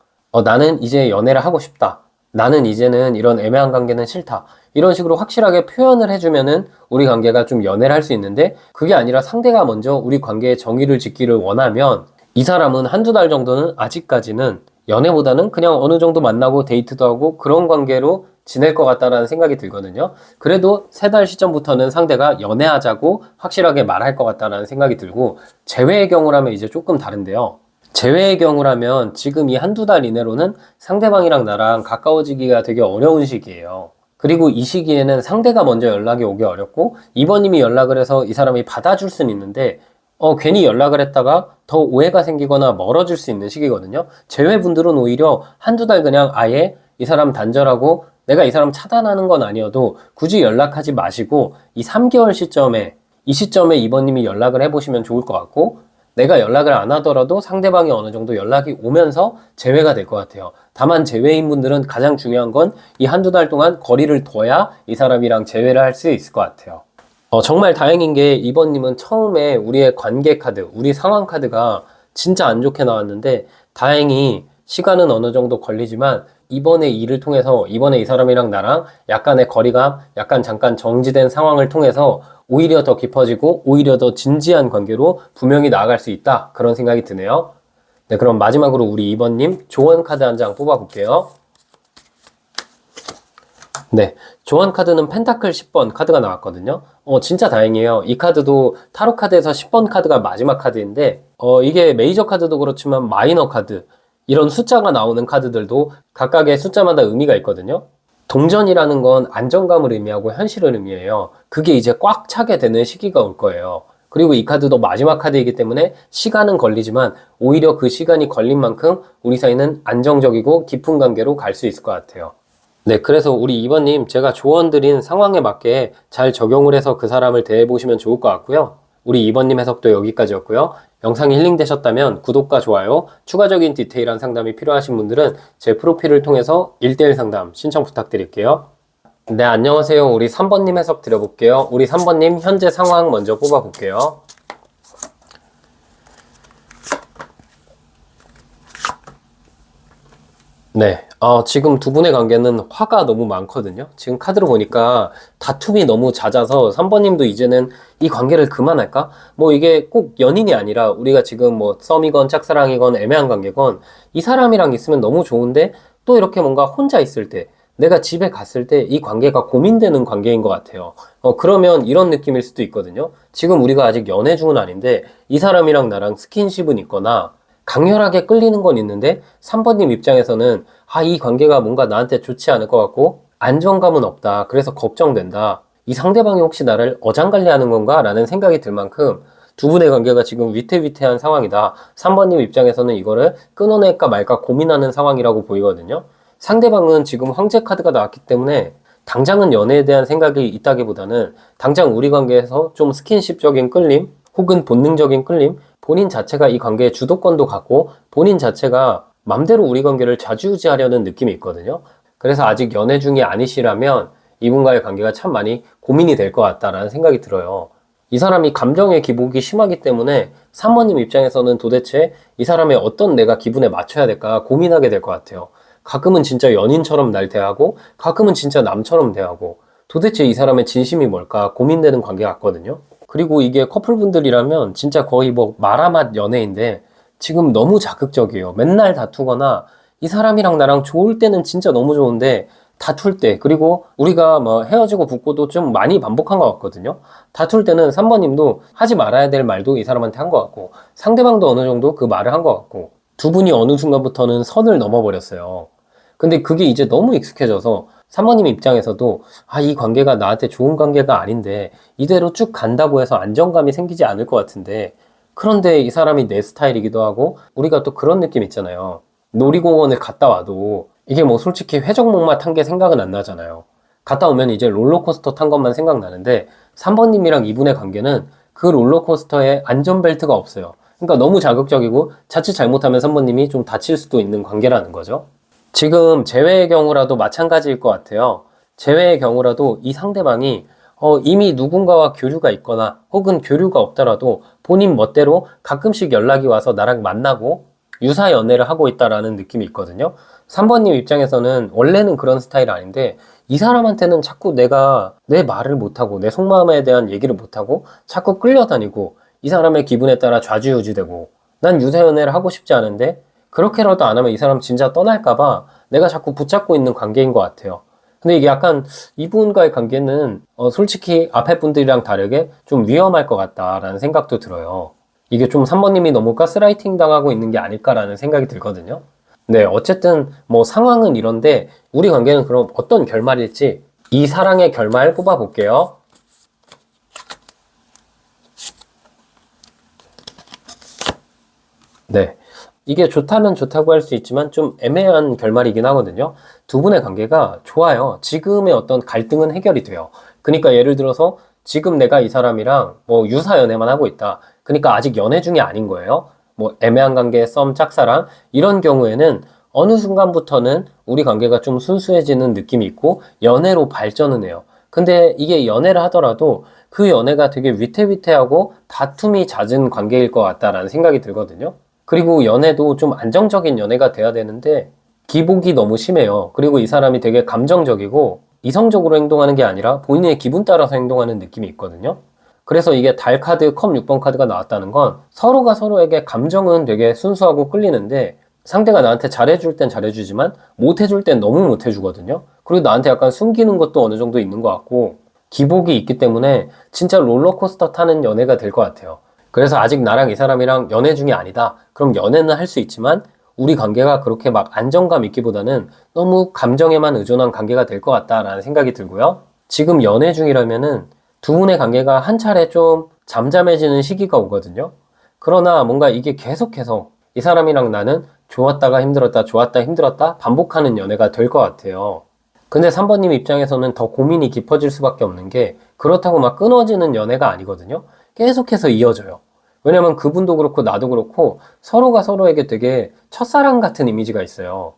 나는 이제 연애를 하고 싶다. 나는 이제는 이런 애매한 관계는 싫다. 이런 식으로 확실하게 표현을 해주면은 우리 관계가 좀 연애를 할 수 있는데, 그게 아니라 상대가 먼저 우리 관계의 정의를 짓기를 원하면 이 사람은 한두 달 정도는 아직까지는 연애보다는 그냥 어느 정도 만나고 데이트도 하고 그런 관계로 지낼 것 같다라는 생각이 들거든요. 그래도 3달 시점부터는 상대가 연애하자고 확실하게 말할 것 같다라는 생각이 들고, 재회의 경우라면 이제 조금 다른데요. 재회의 경우라면 지금 이 한두 달 이내로는 상대방이랑 나랑 가까워지기가 되게 어려운 시기예요. 그리고 이 시기에는 상대가 먼저 연락이 오기 어렵고 2번님이 연락을 해서 이 사람이 받아줄 수는 있는데 괜히 연락을 했다가 더 오해가 생기거나 멀어질 수 있는 시기거든요. 재회분들은 오히려 한두 달 그냥 아예 이 사람 단절하고 내가 이 사람 차단하는 건 아니어도 굳이 연락하지 마시고 이 3개월 시점에, 이 시점에 2번님이 연락을 해보시면 좋을 것 같고, 내가 연락을 안 하더라도 상대방이 어느 정도 연락이 오면서 재회가 될 것 같아요. 다만 재회인 분들은 가장 중요한 건 이 한두 달 동안 거리를 둬야 이 사람이랑 재회를 할 수 있을 것 같아요. 정말 다행인 게 2번님은 처음에 우리의 관계 카드, 우리 상황 카드가 진짜 안 좋게 나왔는데 다행히 시간은 어느 정도 걸리지만 이번에 일을 통해서, 이번에 이 사람이랑 나랑 약간의 거리감, 약간 잠깐 정지된 상황을 통해서 오히려 더 깊어지고 오히려 더 진지한 관계로 분명히 나아갈 수 있다. 그런 생각이 드네요. 네, 그럼 마지막으로 우리 2번님 조언 카드 한 장 뽑아볼게요. 네, 조언 카드는 펜타클 10번 카드가 나왔거든요. 진짜 다행이에요. 이 카드도 타로 카드에서 10번 카드가 마지막 카드인데 이게 메이저 카드도 그렇지만 마이너 카드, 이런 숫자가 나오는 카드들도 각각의 숫자마다 의미가 있거든요. 동전이라는 건 안정감을 의미하고 현실을 의미해요. 그게 이제 꽉 차게 되는 시기가 올 거예요. 그리고 이 카드도 마지막 카드이기 때문에 시간은 걸리지만 오히려 그 시간이 걸린 만큼 우리 사이는 안정적이고 깊은 관계로 갈 수 있을 것 같아요. 네, 그래서 우리 2번님 제가 조언 드린 상황에 맞게 잘 적용을 해서 그 사람을 대해보시면 좋을 것 같고요. 우리 2번님 해석도 여기까지였고요. 영상이 힐링되셨다면 구독과 좋아요, 추가적인 디테일한 상담이 필요하신 분들은 제 프로필을 통해서 1대1 상담 신청 부탁드릴게요. 네, 안녕하세요. 우리 3번님 해석 드려볼게요. 우리 3번님 현재 상황 먼저 뽑아볼게요. 네, 지금 두 분의 관계는 화가 너무 많거든요. 지금 카드로 보니까 다툼이 너무 잦아서 3번님도 이제는 이 관계를 그만할까? 뭐 이게 꼭 연인이 아니라 우리가 지금 뭐 썸이건 짝사랑이건 애매한 관계건 이 사람이랑 있으면 너무 좋은데 또 이렇게 뭔가 혼자 있을 때, 내가 집에 갔을 때 이 관계가 고민되는 관계인 것 같아요. 그러면 이런 느낌일 수도 있거든요. 지금 우리가 아직 연애 중은 아닌데 이 사람이랑 나랑 스킨십은 있거나 강렬하게 끌리는 건 있는데 3번님 입장에서는 이 관계가 뭔가 나한테 좋지 않을 것 같고 안정감은 없다. 그래서 걱정된다. 이 상대방이 혹시 나를 어장관리하는 건가? 라는 생각이 들 만큼 두 분의 관계가 지금 위태위태한 상황이다. 3번님 입장에서는 이거를 끊어낼까 말까 고민하는 상황이라고 보이거든요. 상대방은 지금 황제 카드가 나왔기 때문에 당장은 연애에 대한 생각이 있다기보다는 당장 우리 관계에서 좀 스킨십적인 끌림 혹은 본능적인 끌림, 본인 자체가 이 관계의 주도권도 갖고 본인 자체가 맘대로 우리 관계를 좌지우지하려는 느낌이 있거든요. 그래서 아직 연애 중이 아니시라면 이분과의 관계가 참 많이 고민이 될 것 같다라는 생각이 들어요. 이 사람이 감정의 기복이 심하기 때문에 3번님 입장에서는 도대체 이 사람의 어떤 내가 기분에 맞춰야 될까 고민하게 될 것 같아요. 가끔은 진짜 연인처럼 날 대하고 가끔은 진짜 남처럼 대하고 도대체 이 사람의 진심이 뭘까 고민되는 관계 같거든요. 그리고 이게 커플분들이라면 진짜 거의 뭐 마라맛 연애인데 지금 너무 자극적이에요. 맨날 다투거나 이 사람이랑 나랑 좋을 때는 진짜 너무 좋은데 다툴 때 그리고 우리가 뭐 헤어지고 붙고도 좀 많이 반복한 것 같거든요. 다툴 때는 3번님도 하지 말아야 될 말도 이 사람한테 한 것 같고 상대방도 어느 정도 그 말을 한 것 같고 두 분이 어느 순간부터는 선을 넘어버렸어요. 근데 그게 이제 너무 익숙해져서 3번님 입장에서도 이 관계가 나한테 좋은 관계가 아닌데 이대로 쭉 간다고 해서 안정감이 생기지 않을 것 같은데 그런데 이 사람이 내 스타일이기도 하고 우리가 또 그런 느낌 있잖아요. 놀이공원을 갔다 와도 이게 뭐 솔직히 회전목마 탄 게 생각은 안 나잖아요. 갔다 오면 이제 롤러코스터 탄 것만 생각나는데 3번님이랑 이분의 관계는 그 롤러코스터에 안전벨트가 없어요. 그러니까 너무 자극적이고 자칫 잘못하면 3번님이 좀 다칠 수도 있는 관계라는 거죠. 지금 재회의 경우라도 마찬가지일 것 같아요. 재회의 경우라도 이 상대방이 이미 누군가와 교류가 있거나 혹은 교류가 없더라도 본인 멋대로 가끔씩 연락이 와서 나랑 만나고 유사 연애를 하고 있다라는 느낌이 있거든요. 3번님 입장에서는 원래는 그런 스타일 아닌데 이 사람한테는 자꾸 내가 내 말을 못하고 내 속마음에 대한 얘기를 못하고 자꾸 끌려다니고 이 사람의 기분에 따라 좌지우지되고 난 유사 연애를 하고 싶지 않은데 그렇게라도 안 하면 이 사람 진짜 떠날까봐 내가 자꾸 붙잡고 있는 관계인 것 같아요. 근데 이게 약간 이분과의 관계는 솔직히 앞에 분들이랑 다르게 좀 위험할 것 같다라는 생각도 들어요. 이게 좀 3번님이 너무 가스라이팅 당하고 있는 게 아닐까라는 생각이 들거든요. 네, 어쨌든 뭐 상황은 이런데 우리 관계는 그럼 어떤 결말일지 이 사랑의 결말 뽑아볼게요. 네. 이게 좋다면 좋다고 할 수 있지만 좀 애매한 결말이긴 하거든요. 두 분의 관계가 좋아요. 지금의 어떤 갈등은 해결이 돼요. 그러니까 예를 들어서 지금 내가 이 사람이랑 뭐 유사 연애만 하고 있다. 그러니까 아직 연애 중이 아닌 거예요. 뭐 애매한 관계, 썸, 짝사랑 이런 경우에는 어느 순간부터는 우리 관계가 좀 순수해지는 느낌이 있고 연애로 발전은 해요. 근데 이게 연애를 하더라도 그 연애가 되게 위태위태하고 다툼이 잦은 관계일 것 같다라는 생각이 들거든요. 그리고 연애도 좀 안정적인 연애가 돼야 되는데 기복이 너무 심해요. 그리고 이 사람이 되게 감정적이고 이성적으로 행동하는 게 아니라 본인의 기분 따라서 행동하는 느낌이 있거든요. 그래서 이게 달 카드, 컵 6번 카드가 나왔다는 건 서로가 서로에게 감정은 되게 순수하고 끌리는데 상대가 나한테 잘해줄 땐 잘해주지만 못해줄 땐 너무 못해주거든요. 그리고 나한테 약간 숨기는 것도 어느 정도 있는 것 같고 기복이 있기 때문에 진짜 롤러코스터 타는 연애가 될 것 같아요. 그래서 아직 나랑 이 사람이랑 연애 중이 아니다. 그럼 연애는 할 수 있지만 우리 관계가 그렇게 막 안정감 있기보다는 너무 감정에만 의존한 관계가 될 것 같다라는 생각이 들고요. 지금 연애 중이라면은 두 분의 관계가 한 차례 좀 잠잠해지는 시기가 오거든요. 그러나 뭔가 이게 계속해서 이 사람이랑 나는 좋았다가 힘들었다, 좋았다, 힘들었다 반복하는 연애가 될 것 같아요. 근데 3번님 입장에서는 더 고민이 깊어질 수밖에 없는 게 그렇다고 막 끊어지는 연애가 아니거든요. 계속해서 이어져요. 왜냐면 그분도 그렇고 나도 그렇고 서로가 서로에게 되게 첫사랑 같은 이미지가 있어요.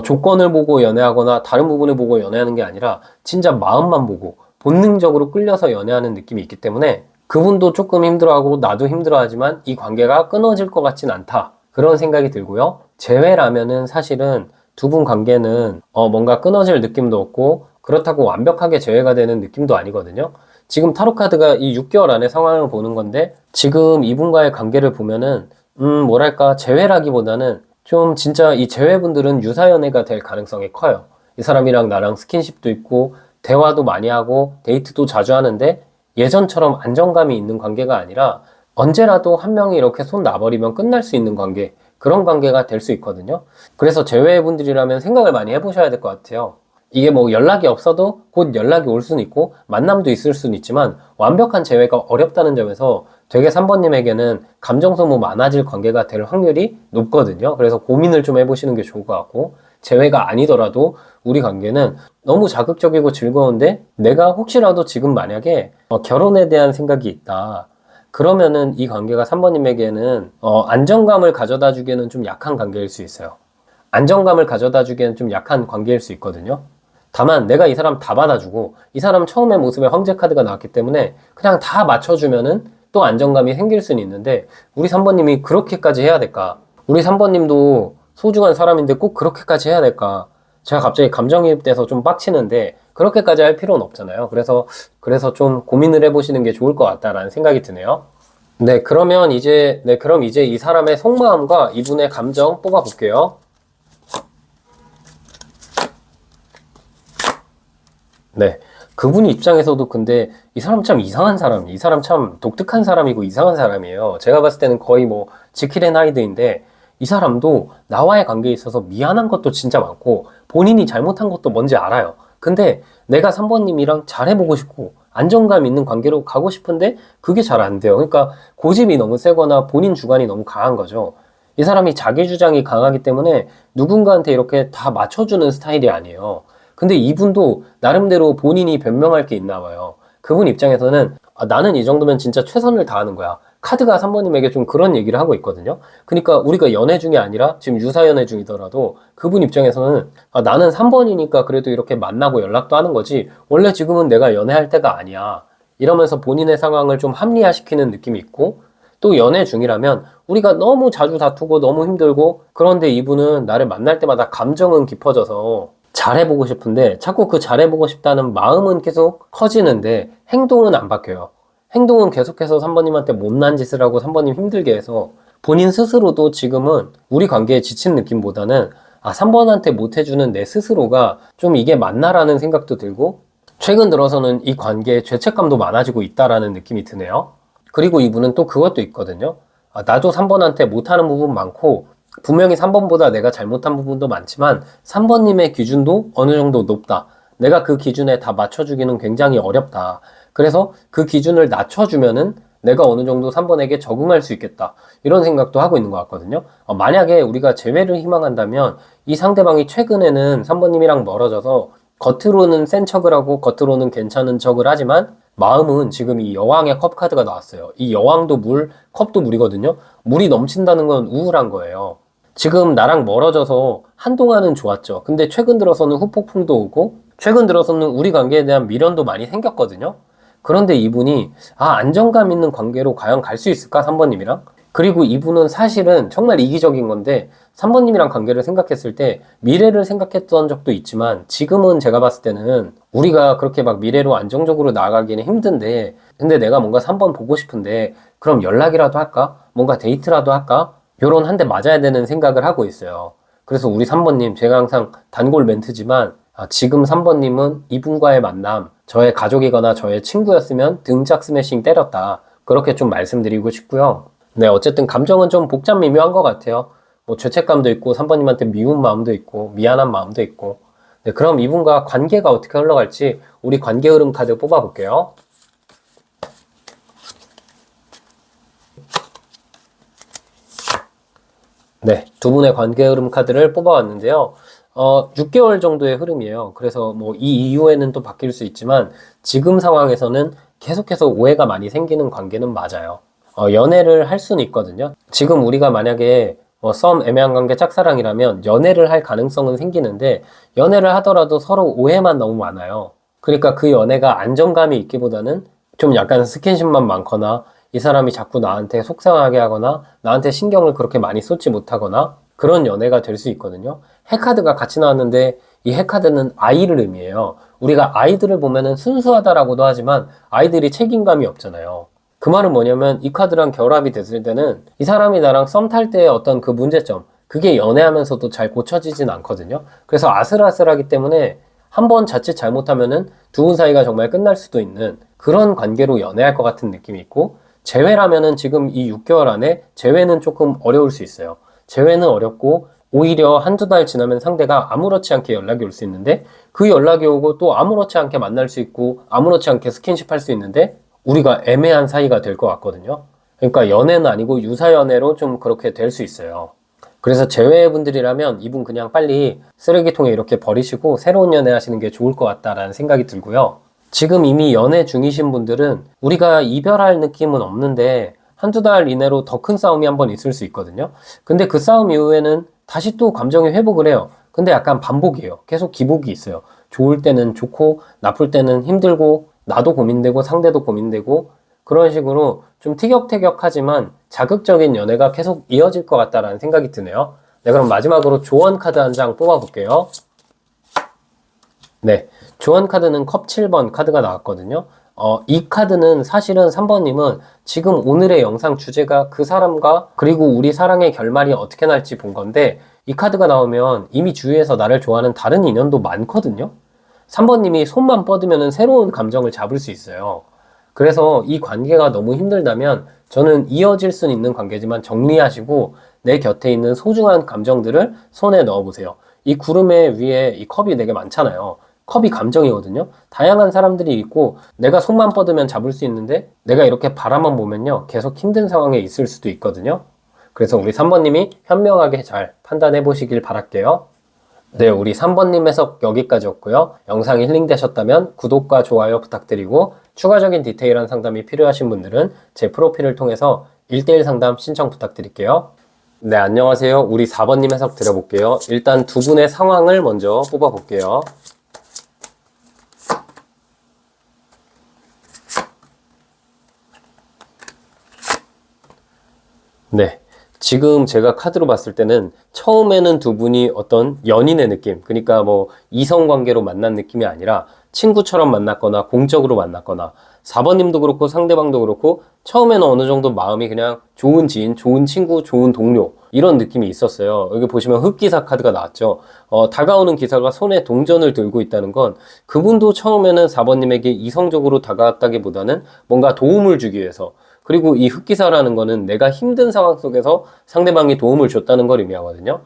조건을 보고 연애하거나 다른 부분을 보고 연애하는 게 아니라 진짜 마음만 보고 본능적으로 끌려서 연애하는 느낌이 있기 때문에 그분도 조금 힘들어하고 나도 힘들어하지만 이 관계가 끊어질 것 같진 않다. 그런 생각이 들고요. 재회라면은 사실은 두 분 관계는 뭔가 끊어질 느낌도 없고 그렇다고 완벽하게 재회가 되는 느낌도 아니거든요. 지금 타로카드가 이 6개월 안에 상황을 보는 건데 지금 이분과의 관계를 보면은 뭐랄까 재회라기보다는 좀 진짜 이 재회분들은 유사연애가 될 가능성이 커요. 이 사람이랑 나랑 스킨십도 있고 대화도 많이 하고 데이트도 자주 하는데 예전처럼 안정감이 있는 관계가 아니라 언제라도 한 명이 이렇게 손 놔버리면 끝날 수 있는 관계, 그런 관계가 될 수 있거든요. 그래서 재회분들이라면 생각을 많이 해보셔야 될 것 같아요. 이게 뭐 연락이 없어도 곧 연락이 올 수는 있고 만남도 있을 수는 있지만 완벽한 재회가 어렵다는 점에서 되게 3번님에게는 감정 소모 많아질 관계가 될 확률이 높거든요. 그래서 고민을 좀 해보시는 게 좋을 것 같고, 재회가 아니더라도 우리 관계는 너무 자극적이고 즐거운데 내가 혹시라도 지금 만약에 결혼에 대한 생각이 있다, 그러면은 이 관계가 3번님에게는 안정감을 가져다 주기에는 좀 약한 관계일 수 있어요. 안정감을 가져다 주기에는 좀 약한 관계일 수 있거든요. 다만 내가 이 사람 다 받아주고 이 사람 처음의 모습에 황제 카드가 나왔기 때문에 그냥 다 맞춰주면은 또 안정감이 생길 수는 있는데, 우리 3번님이 그렇게까지 해야 될까? 우리 3번님도 소중한 사람인데 꼭 그렇게까지 해야 될까? 제가 갑자기 감정이입돼서 좀 빡치는데 그렇게까지 할 필요는 없잖아요. 그래서 좀 고민을 해보시는 게 좋을 것 같다라는 생각이 드네요. 그럼 이제 이 사람의 속마음과 이분의 감정 뽑아볼게요. 그분 입장에서도 근데 이 사람 참 이상한 사람, 이 사람 참 독특한 사람이고 이상한 사람이에요. 제가 봤을 때는 거의 뭐 지킬 앤 하이드인데, 이 사람도 나와의 관계에 있어서 미안한 것도 진짜 많고 본인이 잘못한 것도 뭔지 알아요. 근데 내가 3번님이랑 잘해보고 싶고 안정감 있는 관계로 가고 싶은데 그게 잘 안 돼요. 그러니까 고집이 너무 세거나 본인 주관이 너무 강한 거죠. 이 사람이 자기 주장이 강하기 때문에 누군가한테 이렇게 다 맞춰주는 스타일이 아니에요. 근데 이분도 나름대로 본인이 변명할 게 있나 봐요. 그분 입장에서는 나는 이 정도면 진짜 최선을 다하는 거야. 카드가 3번님에게 좀 그런 얘기를 하고 있거든요. 그러니까 우리가 연애 중이 아니라 지금 유사연애 중이더라도 그분 입장에서는 나는 3번이니까 그래도 이렇게 만나고 연락도 하는 거지 원래 지금은 내가 연애할 때가 아니야, 이러면서 본인의 상황을 좀 합리화시키는 느낌이 있고, 또 연애 중이라면 우리가 너무 자주 다투고 너무 힘들고 그런데 이분은 나를 만날 때마다 감정은 깊어져서 잘해보고 싶은데 자꾸 그 잘해보고 싶다는 마음은 계속 커지는데 행동은 안 바뀌어요. 행동은 계속해서 3번님한테 못난 짓을 하고 3번님 힘들게 해서 본인 스스로도 지금은 우리 관계에 지친 느낌보다는 3번한테 못해주는 내 스스로가 좀 이게 맞나라는 생각도 들고, 최근 들어서는 이 관계에 죄책감도 많아지고 있다라는 느낌이 드네요. 그리고 이분은 또 그것도 있거든요. 나도 3번한테 못하는 부분 많고 분명히 3번보다 내가 잘못한 부분도 많지만 3번님의 기준도 어느 정도 높다. 내가 그 기준에 다 맞춰주기는 굉장히 어렵다. 그래서 그 기준을 낮춰주면은 내가 어느 정도 3번에게 적응할 수 있겠다. 이런 생각도 하고 있는 것 같거든요. 만약에 우리가 재회를 희망한다면 이 상대방이 최근에는 3번님이랑 멀어져서 겉으로는 센 척을 하고 겉으로는 괜찮은 척을 하지만 마음은 지금 이 여왕의 컵 카드가 나왔어요. 이 여왕도 물, 컵도 물이거든요. 물이 넘친다는 건 우울한 거예요. 지금 나랑 멀어져서 한동안은 좋았죠. 근데 최근 들어서는 후폭풍도 오고 최근 들어서는 우리 관계에 대한 미련도 많이 생겼거든요. 그런데 이분이 안정감 있는 관계로 과연 갈 수 있을까? 3번님이랑? 그리고 이분은 사실은 정말 이기적인 건데 3번님이랑 관계를 생각했을 때 미래를 생각했던 적도 있지만 지금은 제가 봤을 때는 우리가 그렇게 막 미래로 안정적으로 나아가기는 힘든데, 근데 내가 뭔가 3번 보고 싶은데 그럼 연락이라도 할까? 뭔가 데이트라도 할까? 요런 한 대 맞아야 되는 생각을 하고 있어요. 그래서 우리 3번님, 제가 항상 단골 멘트지만 지금 3번님은 이분과의 만남, 저의 가족이거나 저의 친구였으면 등짝 스매싱 때렸다. 그렇게 좀 말씀드리고 싶고요. 어쨌든 감정은 좀 복잡 미묘한 것 같아요. 뭐 죄책감도 있고 3번님한테 미운 마음도 있고 미안한 마음도 있고. 그럼 이분과 관계가 어떻게 흘러갈지 우리 관계 흐름 카드 뽑아볼게요. 두 분의 관계 흐름 카드를 뽑아왔는데요. 6개월 정도의 흐름이에요. 그래서 뭐 이 이후에는 또 바뀔 수 있지만 지금 상황에서는 계속해서 오해가 많이 생기는 관계는 맞아요. 연애를 할 수는 있거든요. 지금 우리가 만약에 썸, 애매한 관계, 짝사랑이라면 연애를 할 가능성은 생기는데 연애를 하더라도 서로 오해만 너무 많아요. 그러니까 그 연애가 안정감이 있기보다는 좀 약간 스킨십만 많거나 이 사람이 자꾸 나한테 속상하게 하거나 나한테 신경을 그렇게 많이 쏟지 못하거나 그런 연애가 될 수 있거든요. 해카드가 같이 나왔는데 이 해카드는 아이를 의미해요. 우리가 아이들을 보면은 순수하다라고도 하지만 아이들이 책임감이 없잖아요. 그 말은 뭐냐면 이 카드랑 결합이 됐을 때는 이 사람이 나랑 썸 탈 때의 어떤 그 문제점, 그게 연애하면서도 잘 고쳐지진 않거든요. 그래서 아슬아슬하기 때문에 한 번 자칫 잘못하면은 두 분 사이가 정말 끝날 수도 있는 그런 관계로 연애할 것 같은 느낌이 있고, 재회라면은 지금 이 6개월 안에 재회는 조금 어려울 수 있어요. 재회는 어렵고 오히려 한두 달 지나면 상대가 아무렇지 않게 연락이 올 수 있는데, 그 연락이 오고 또 아무렇지 않게 만날 수 있고 아무렇지 않게 스킨십 할 수 있는데 우리가 애매한 사이가 될 것 같거든요. 그러니까 연애는 아니고 유사연애로 좀 그렇게 될 수 있어요. 그래서 재회분들이라면 이분 그냥 빨리 쓰레기통에 이렇게 버리시고 새로운 연애 하시는 게 좋을 것 같다라는 생각이 들고요. 지금 이미 연애 중이신 분들은 우리가 이별할 느낌은 없는데 한두 달 이내로 더 큰 싸움이 한번 있을 수 있거든요. 근데 그 싸움 이후에는 다시 또 감정이 회복을 해요. 근데 약간 반복이에요. 계속 기복이 있어요. 좋을 때는 좋고 나쁠 때는 힘들고 나도 고민되고 상대도 고민되고 그런 식으로 좀 티격태격하지만 자극적인 연애가 계속 이어질 것 같다라는 생각이 드네요. 네, 그럼 마지막으로 조언 카드 한 장 뽑아볼게요. 네, 조언 카드는 컵 7번 카드가 나왔거든요. 이 카드는 사실은 3번님은 지금 오늘의 영상 주제가 그 사람과 그리고 우리 사랑의 결말이 어떻게 날지 본 건데, 이 카드가 나오면 이미 주위에서 나를 좋아하는 다른 인연도 많거든요. 3번님이 손만 뻗으면 새로운 감정을 잡을 수 있어요. 그래서 이 관계가 너무 힘들다면 저는 이어질 수 있는 관계지만 정리하시고 내 곁에 있는 소중한 감정들을 손에 넣어보세요. 이 구름의 위에 이 컵이 되게 많잖아요. 컵이 감정이거든요. 다양한 사람들이 있고 내가 손만 뻗으면 잡을 수 있는데 내가 이렇게 바라만 보면요, 계속 힘든 상황에 있을 수도 있거든요. 그래서 우리 3번님이 현명하게 잘 판단해 보시길 바랄게요. 네, 우리 3번님 해석 여기까지였고요. 영상이 힐링되셨다면 구독과 좋아요 부탁드리고, 추가적인 디테일한 상담이 필요하신 분들은 제 프로필을 통해서 1대1 상담 신청 부탁드릴게요. 네, 안녕하세요. 우리 4번님 해석 드려볼게요. 일단 두 분의 상황을 먼저 뽑아볼게요. 네. 지금 제가 카드로 봤을 때는 처음에는 두 분이 어떤 연인의 느낌, 그러니까 뭐 이성관계로 만난 느낌이 아니라 친구처럼 만났거나 공적으로 만났거나, 4번님도 그렇고 상대방도 그렇고 처음에는 어느 정도 마음이 그냥 좋은 지인, 좋은 친구, 좋은 동료 이런 느낌이 있었어요. 여기 보시면 흑기사 카드가 나왔죠. 다가오는 기사가 손에 동전을 들고 있다는 건 그분도 처음에는 4번님에게 이성적으로 다가왔다기보다는 뭔가 도움을 주기 위해서, 그리고 이 흑기사라는 거는 내가 힘든 상황 속에서 상대방이 도움을 줬다는 걸 의미하거든요.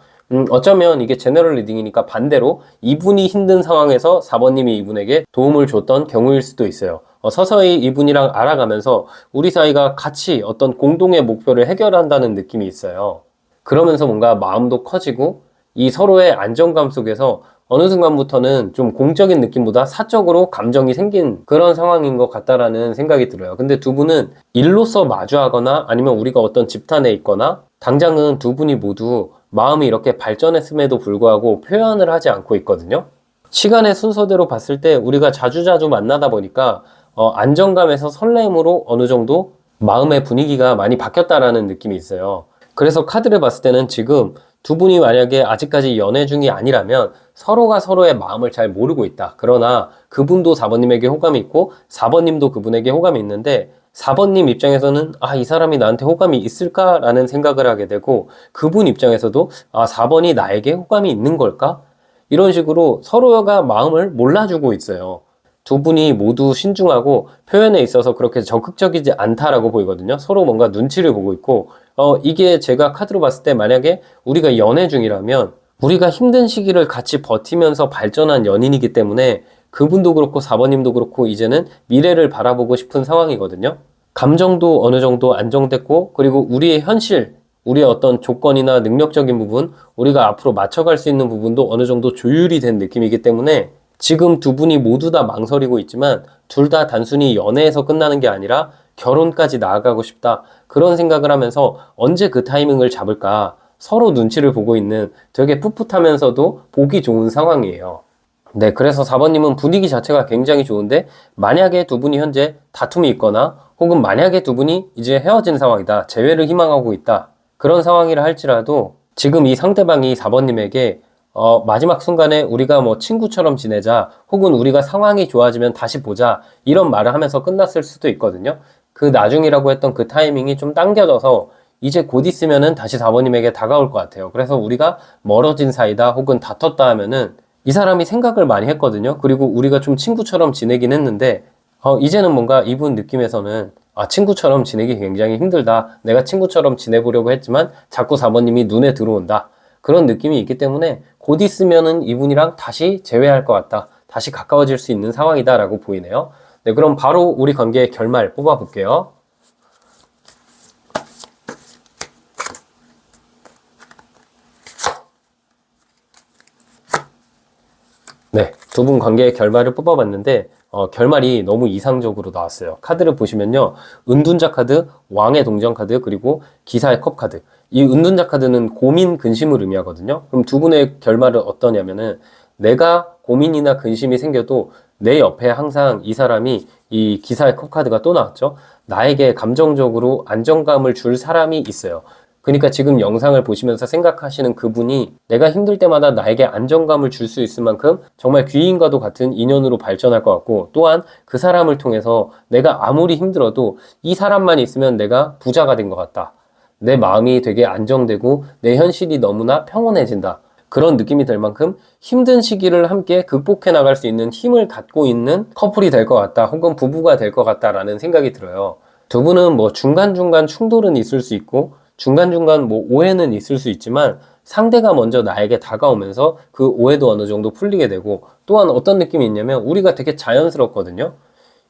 어쩌면 이게 제너럴 리딩이니까 반대로 이분이 힘든 상황에서 4번님이 이분에게 도움을 줬던 경우일 수도 있어요. 서서히 이분이랑 알아가면서 우리 사이가 같이 어떤 공동의 목표를 해결한다는 느낌이 있어요. 그러면서 뭔가 마음도 커지고 이 서로의 안정감 속에서 어느 순간부터는 좀 공적인 느낌보다 사적으로 감정이 생긴 그런 상황인 것 같다라는 생각이 들어요. 근데 두 분은 일로서 마주하거나 아니면 우리가 어떤 집단에 있거나, 당장은 두 분이 모두 마음이 이렇게 발전했음에도 불구하고 표현을 하지 않고 있거든요. 시간의 순서대로 봤을 때 우리가 자주자주 만나다 보니까 안정감에서 설렘으로 어느 정도 마음의 분위기가 많이 바뀌었다라는 느낌이 있어요. 그래서 카드를 봤을 때는 지금 두 분이 만약에 아직까지 연애 중이 아니라면 서로가 서로의 마음을 잘 모르고 있다. 그러나 그분도 4번님에게 호감이 있고 4번님도 그분에게 호감이 있는데, 4번님 입장에서는 이 사람이 나한테 호감이 있을까라는 생각을 하게 되고, 그분 입장에서도 4번이 나에게 호감이 있는 걸까? 이런 식으로 서로가 마음을 몰라주고 있어요. 두 분이 모두 신중하고 표현에 있어서 그렇게 적극적이지 않다라고 보이거든요. 서로 뭔가 눈치를 보고 있고, 이게 제가 카드로 봤을 때 만약에 우리가 연애 중이라면 우리가 힘든 시기를 같이 버티면서 발전한 연인이기 때문에 그분도 그렇고 4번님도 그렇고 이제는 미래를 바라보고 싶은 상황이거든요. 감정도 어느 정도 안정됐고, 그리고 우리의 현실, 우리의 어떤 조건이나 능력적인 부분, 우리가 앞으로 맞춰갈 수 있는 부분도 어느 정도 조율이 된 느낌이기 때문에 지금 두 분이 모두 다 망설이고 있지만 둘 다 단순히 연애에서 끝나는 게 아니라 결혼까지 나아가고 싶다, 그런 생각을 하면서 언제 그 타이밍을 잡을까 서로 눈치를 보고 있는 되게 풋풋하면서도 보기 좋은 상황이에요. 네, 그래서 4번님은 분위기 자체가 굉장히 좋은데, 만약에 두 분이 현재 다툼이 있거나 혹은 만약에 두 분이 이제 헤어진 상황이다, 재회를 희망하고 있다, 그런 상황이라 할지라도 지금 이 상대방이 4번님에게 마지막 순간에 우리가 뭐 친구처럼 지내자, 혹은 우리가 상황이 좋아지면 다시 보자, 이런 말을 하면서 끝났을 수도 있거든요. 그 나중이라고 했던 그 타이밍이 좀 당겨져서 이제 곧 있으면은 다시 4번님에게 다가올 것 같아요. 그래서 우리가 멀어진 사이다 혹은 다퉜다 하면은 이 사람이 생각을 많이 했거든요. 그리고 우리가 좀 친구처럼 지내긴 했는데 이제는 뭔가 이분 느낌에서는 친구처럼 지내기 굉장히 힘들다. 내가 친구처럼 지내보려고 했지만 자꾸 4번님이 눈에 들어온다. 그런 느낌이 있기 때문에 곧 있으면은 이분이랑 다시 재회할 것 같다. 다시 가까워질 수 있는 상황이다 라고 보이네요. 네, 그럼 바로 우리 관계의 결말 뽑아볼게요. 네, 두 분 관계의 결말을 뽑아봤는데 결말이 너무 이상적으로 나왔어요. 카드를 보시면요, 은둔자 카드, 왕의 동전 카드, 그리고 기사의 컵 카드. 이 은둔자 카드는 고민, 근심을 의미하거든요. 그럼 두 분의 결말은 어떠냐면은 내가 고민이나 근심이 생겨도 내 옆에 항상 이 사람이, 이 기사의 컵 카드가 또 나왔죠. 나에게 감정적으로 안정감을 줄 사람이 있어요. 그러니까 지금 영상을 보시면서 생각하시는 그분이 내가 힘들 때마다 나에게 안정감을 줄 수 있을 만큼 정말 귀인과도 같은 인연으로 발전할 것 같고, 또한 그 사람을 통해서 내가 아무리 힘들어도 이 사람만 있으면 내가 부자가 된 것 같다. 내 마음이 되게 안정되고 내 현실이 너무나 평온해진다. 그런 느낌이 들 만큼 힘든 시기를 함께 극복해 나갈 수 있는 힘을 갖고 있는 커플이 될 것 같다. 혹은 부부가 될 것 같다라는 생각이 들어요. 두 분은 뭐 중간중간 충돌은 있을 수 있고 중간중간 뭐 오해는 있을 수 있지만 상대가 먼저 나에게 다가오면서 그 오해도 어느 정도 풀리게 되고, 또한 어떤 느낌이 있냐면 우리가 되게 자연스럽거든요.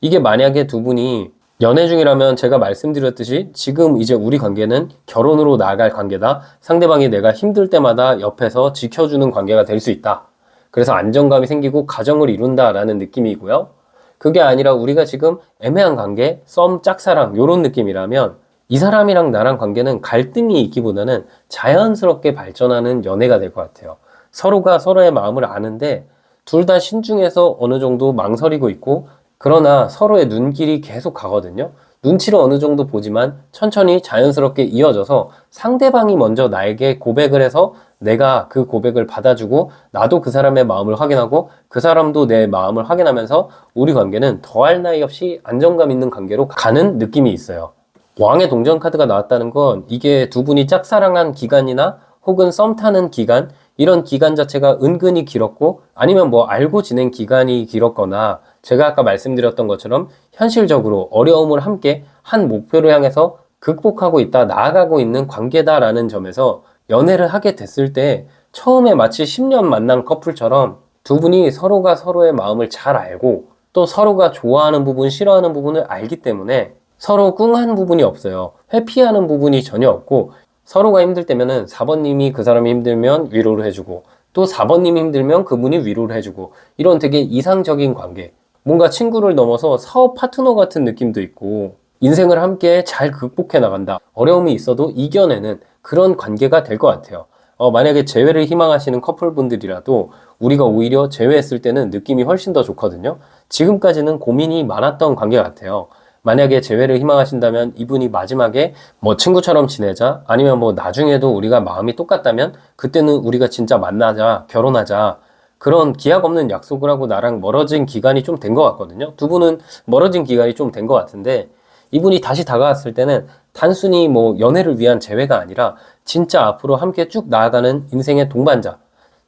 이게 만약에 두 분이 연애 중이라면 제가 말씀드렸듯이 지금 이제 우리 관계는 결혼으로 나아갈 관계다. 상대방이 내가 힘들 때마다 옆에서 지켜주는 관계가 될 수 있다. 그래서 안정감이 생기고 가정을 이룬다라는 느낌이고요. 그게 아니라 우리가 지금 애매한 관계, 썸, 짝사랑 이런 느낌이라면 이 사람이랑 나랑 관계는 갈등이 있기보다는 자연스럽게 발전하는 연애가 될 것 같아요. 서로가 서로의 마음을 아는데 둘 다 신중해서 어느 정도 망설이고 있고, 그러나 서로의 눈길이 계속 가거든요. 눈치를 어느 정도 보지만 천천히 자연스럽게 이어져서 상대방이 먼저 나에게 고백을 해서 내가 그 고백을 받아주고 나도 그 사람의 마음을 확인하고 그 사람도 내 마음을 확인하면서 우리 관계는 더할 나위 없이 안정감 있는 관계로 가는 느낌이 있어요. 왕의 동전 카드가 나왔다는 건 이게 두 분이 짝사랑한 기간이나 혹은 썸 타는 기간, 이런 기간 자체가 은근히 길었고, 아니면 뭐 알고 지낸 기간이 길었거나, 제가 아까 말씀드렸던 것처럼 현실적으로 어려움을 함께 한 목표를 향해서 극복하고 있다, 나아가고 있는 관계다라는 점에서 연애를 하게 됐을 때 처음에 마치 10년 만난 커플처럼 두 분이 서로가 서로의 마음을 잘 알고 또 서로가 좋아하는 부분, 싫어하는 부분을 알기 때문에 서로 꿍한 부분이 없어요. 회피하는 부분이 전혀 없고, 서로가 힘들 때면은 4번님이 그 사람이 힘들면 위로를 해주고, 또 4번님이 힘들면 그분이 위로를 해주고, 이런 되게 이상적인 관계. 뭔가 친구를 넘어서 사업 파트너 같은 느낌도 있고, 인생을 함께 잘 극복해 나간다. 어려움이 있어도 이겨내는 그런 관계가 될 것 같아요. 만약에 재회를 희망하시는 커플분들이라도 우리가 오히려 재회했을 때는 느낌이 훨씬 더 좋거든요. 지금까지는 고민이 많았던 관계 같아요. 만약에 재회를 희망하신다면 이분이 마지막에 뭐 친구처럼 지내자, 아니면 뭐 나중에도 우리가 마음이 똑같다면 그때는 우리가 진짜 만나자, 결혼하자, 그런 기약 없는 약속을 하고 나랑 멀어진 기간이 좀 된 것 같거든요. 두 분은 멀어진 기간이 좀 된 것 같은데, 이분이 다시 다가왔을 때는 단순히 뭐 연애를 위한 재회가 아니라 진짜 앞으로 함께 쭉 나아가는 인생의 동반자,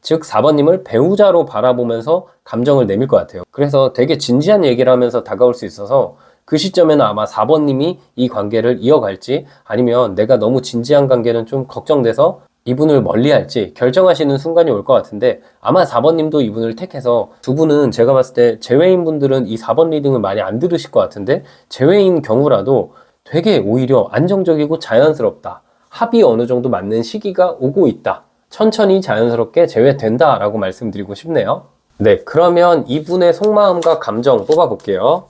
즉 4번님을 배우자로 바라보면서 감정을 내밀 것 같아요. 그래서 되게 진지한 얘기를 하면서 다가올 수 있어서 그 시점에는 아마 4번님이 이 관계를 이어갈지, 아니면 내가 너무 진지한 관계는 좀 걱정돼서 이분을 멀리할지 결정하시는 순간이 올 것 같은데, 아마 4번님도 이분을 택해서, 두 분은 제가 봤을 때 제외인 분들은 이 4번 리딩을 많이 안 들으실 것 같은데, 제외인 경우라도 되게 오히려 안정적이고 자연스럽다, 합이 어느 정도 맞는 시기가 오고 있다, 천천히 자연스럽게 제외된다 라고 말씀드리고 싶네요. 네, 그러면 이분의 속마음과 감정 뽑아볼게요.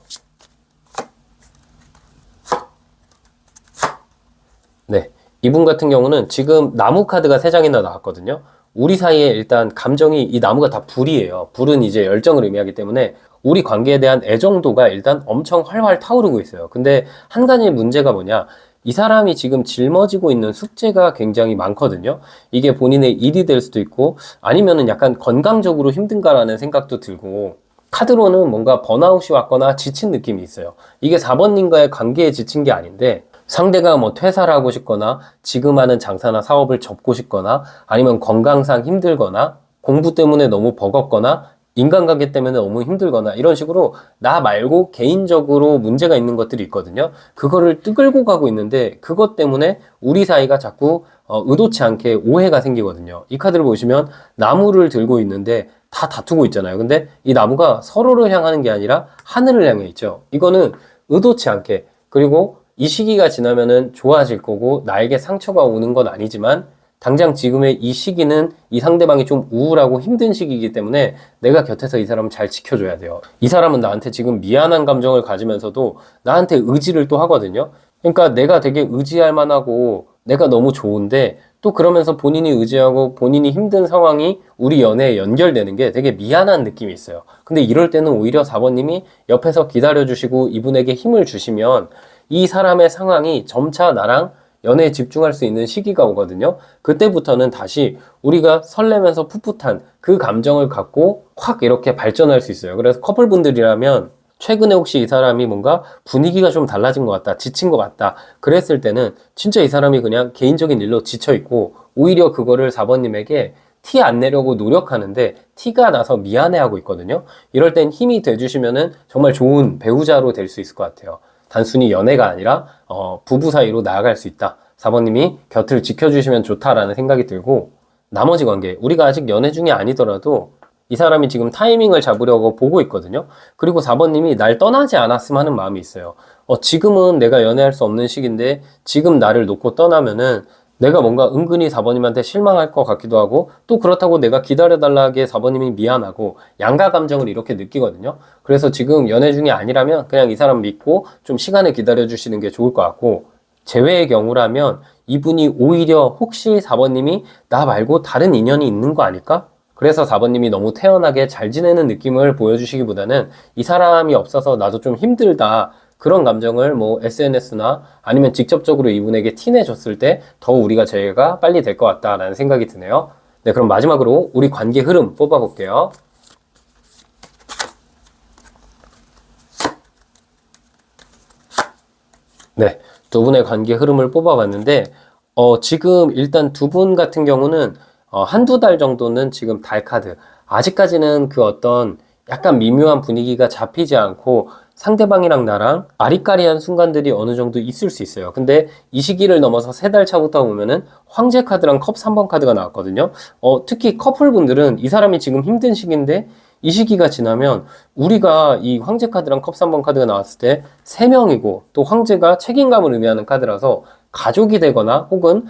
네, 이분 같은 경우는 지금 나무 카드가 3장이나 나왔거든요. 우리 사이에 일단 감정이, 이 나무가 다 불이에요. 불은 이제 열정을 의미하기 때문에 우리 관계에 대한 애정도가 일단 엄청 활활 타오르고 있어요. 근데 한 가지 문제가 뭐냐, 이 사람이 지금 짊어지고 있는 숙제가 굉장히 많거든요. 이게 본인의 일이 될 수도 있고, 아니면은 약간 건강적으로 힘든가라는 생각도 들고, 카드로는 뭔가 번아웃이 왔거나 지친 느낌이 있어요. 이게 4번님과의 관계에 지친 게 아닌데 상대가 뭐 퇴사를 하고 싶거나 지금 하는 장사나 사업을 접고 싶거나 아니면 건강상 힘들거나 공부 때문에 너무 버겁거나 인간관계 때문에 너무 힘들거나 이런 식으로 나 말고 개인적으로 문제가 있는 것들이 있거든요. 그거를 끌고 가고 있는데 그것 때문에 우리 사이가 자꾸 의도치 않게 오해가 생기거든요. 이 카드를 보시면 나무를 들고 있는데 다 다투고 있잖아요. 근데 이 나무가 서로를 향하는 게 아니라 하늘을 향해 있죠. 이거는 의도치 않게, 그리고 이 시기가 지나면은 좋아질 거고 나에게 상처가 오는 건 아니지만 당장 지금의 이 시기는 이 상대방이 좀 우울하고 힘든 시기이기 때문에 내가 곁에서 이 사람을 잘 지켜줘야 돼요. 이 사람은 나한테 지금 미안한 감정을 가지면서도 나한테 의지를 또 하거든요. 그러니까 내가 되게 의지할 만하고 내가 너무 좋은데 또 그러면서 본인이 의지하고 본인이 힘든 상황이 우리 연애에 연결되는 게 되게 미안한 느낌이 있어요. 근데 이럴 때는 오히려 4번님이 옆에서 기다려주시고 이분에게 힘을 주시면 이 사람의 상황이 점차 나랑 연애에 집중할 수 있는 시기가 오거든요. 그때부터는 다시 우리가 설레면서 풋풋한 그 감정을 갖고 확 이렇게 발전할 수 있어요. 그래서 커플분들이라면 최근에 혹시 이 사람이 뭔가 분위기가 좀 달라진 것 같다, 지친 것 같다 그랬을 때는 진짜 이 사람이 그냥 개인적인 일로 지쳐있고 오히려 그거를 4번님에게 티 안 내려고 노력하는데 티가 나서 미안해하고 있거든요. 이럴 땐 힘이 돼주시면은 정말 좋은 배우자로 될 수 있을 것 같아요. 단순히 연애가 아니라 부부 사이로 나아갈 수 있다. 4번님이 곁을 지켜주시면 좋다라는 생각이 들고, 나머지 관계, 우리가 아직 연애 중이 아니더라도 이 사람이 지금 타이밍을 잡으려고 보고 있거든요. 그리고 4번님이 날 떠나지 않았으면 하는 마음이 있어요. 지금은 내가 연애할 수 없는 시기인데 지금 나를 놓고 떠나면은 내가 뭔가 은근히 4번님한테 실망할 것 같기도 하고, 또 그렇다고 내가 기다려달라게 4번님이 미안하고 양가 감정을 이렇게 느끼거든요. 그래서 지금 연애 중이 아니라면 그냥 이 사람 믿고 좀 시간을 기다려주시는 게 좋을 것 같고, 제외의 경우라면 이분이 오히려 혹시 4번님이 나 말고 다른 인연이 있는 거 아닐까? 그래서 4번님이 너무 태연하게 잘 지내는 느낌을 보여주시기보다는 이 사람이 없어서 나도 좀 힘들다, 그런 감정을 뭐 SNS나 아니면 직접적으로 이분에게 티내줬을 때 더 우리가 제가 빨리 될 것 같다라는 생각이 드네요. 네, 그럼 마지막으로 우리 관계 흐름 뽑아볼게요. 네, 두 분의 관계 흐름을 뽑아봤는데 지금 일단 두 분 같은 경우는 한두 달 정도는 지금 달 카드, 아직까지는 그 어떤 약간 미묘한 분위기가 잡히지 않고 상대방이랑 나랑 아리까리한 순간들이 어느 정도 있을 수 있어요. 근데 이 시기를 넘어서 3달 차부터 보면은 황제 카드랑 컵 3번 카드가 나왔거든요. 특히 커플분들은 이 사람이 지금 힘든 시기인데 이 시기가 지나면 우리가 이 황제 카드랑 컵 3번 카드가 나왔을 때 3명이고 또 황제가 책임감을 의미하는 카드라서 가족이 되거나 혹은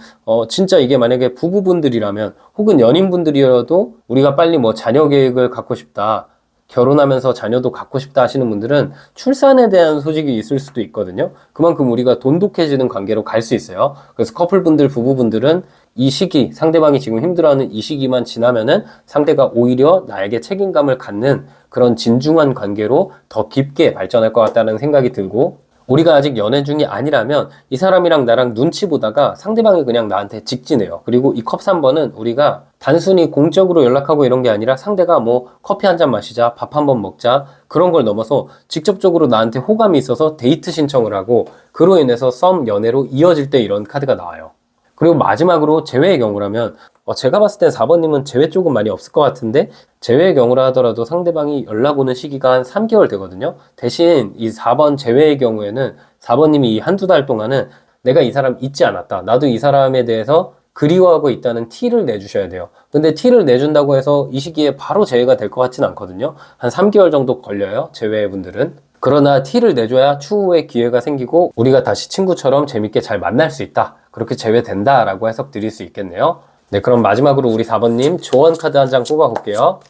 진짜 이게 만약에 부부분들이라면 혹은 연인분들이라도 우리가 빨리 뭐 자녀 계획을 갖고 싶다, 결혼하면서 자녀도 갖고 싶다 하시는 분들은 출산에 대한 소식이 있을 수도 있거든요. 그만큼 우리가 돈독해지는 관계로 갈 수 있어요. 그래서 커플분들, 부부분들은 이 시기, 상대방이 지금 힘들어하는 이 시기만 지나면은 상대가 오히려 나에게 책임감을 갖는 그런 진중한 관계로 더 깊게 발전할 것 같다는 생각이 들고, 우리가 아직 연애 중이 아니라면 이 사람이랑 나랑 눈치 보다가 상대방이 그냥 나한테 직진해요. 그리고 이 컵 3번은 우리가 단순히 공적으로 연락하고 이런 게 아니라 상대가 뭐 커피 한 잔 마시자, 밥 한 번 먹자, 그런 걸 넘어서 직접적으로 나한테 호감이 있어서 데이트 신청을 하고 그로 인해서 썸, 연애로 이어질 때 이런 카드가 나와요. 그리고 마지막으로 제외의 경우라면 제가 봤을 땐 4번님은 제외 쪽은 많이 없을 것 같은데, 제외의 경우라 하더라도 상대방이 연락 오는 시기가 한 3개월 되거든요. 대신 이 4번 제외의 경우에는 4번님이 이 한두 달 동안은 내가 이 사람 잊지 않았다, 나도 이 사람에 대해서 그리워하고 있다는 티를 내주셔야 돼요. 근데 티를 내준다고 해서 이 시기에 바로 제외가 될 것 같지는 않거든요. 한 3개월 정도 걸려요, 제외의 분들은. 그러나 티를 내줘야 추후에 기회가 생기고 우리가 다시 친구처럼 재밌게 잘 만날 수 있다, 그렇게 제외된다 라고 해석 드릴 수 있겠네요. 네, 그럼 마지막으로 우리 4번님 조언 카드 한 장 뽑아볼게요.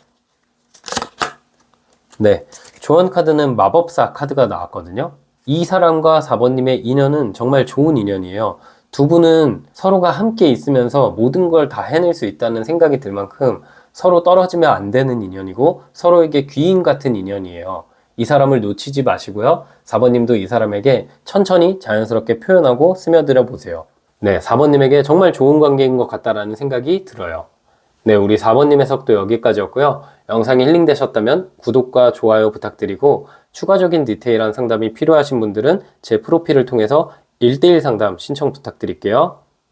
네, 조언 카드는 마법사 카드가 나왔거든요. 이 사람과 4번님의 인연은 정말 좋은 인연이에요. 두 분은 서로가 함께 있으면서 모든 걸 다 해낼 수 있다는 생각이 들 만큼 서로 떨어지면 안 되는 인연이고 서로에게 귀인 같은 인연이에요. 이 사람을 놓치지 마시고요. 4번님도 이 사람에게 천천히 자연스럽게 표현하고 스며들어 보세요. 네, 4번님에게 정말 좋은 관계인 것 같다라는 생각이 들어요. 네, 우리 4번님 해석도 여기까지였고요. 영상이 힐링되셨다면 구독과 좋아요 부탁드리고 추가적인 디테일한 상담이 필요하신 분들은 제 프로필을 통해서 1대1 상담 신청 부탁드릴게요.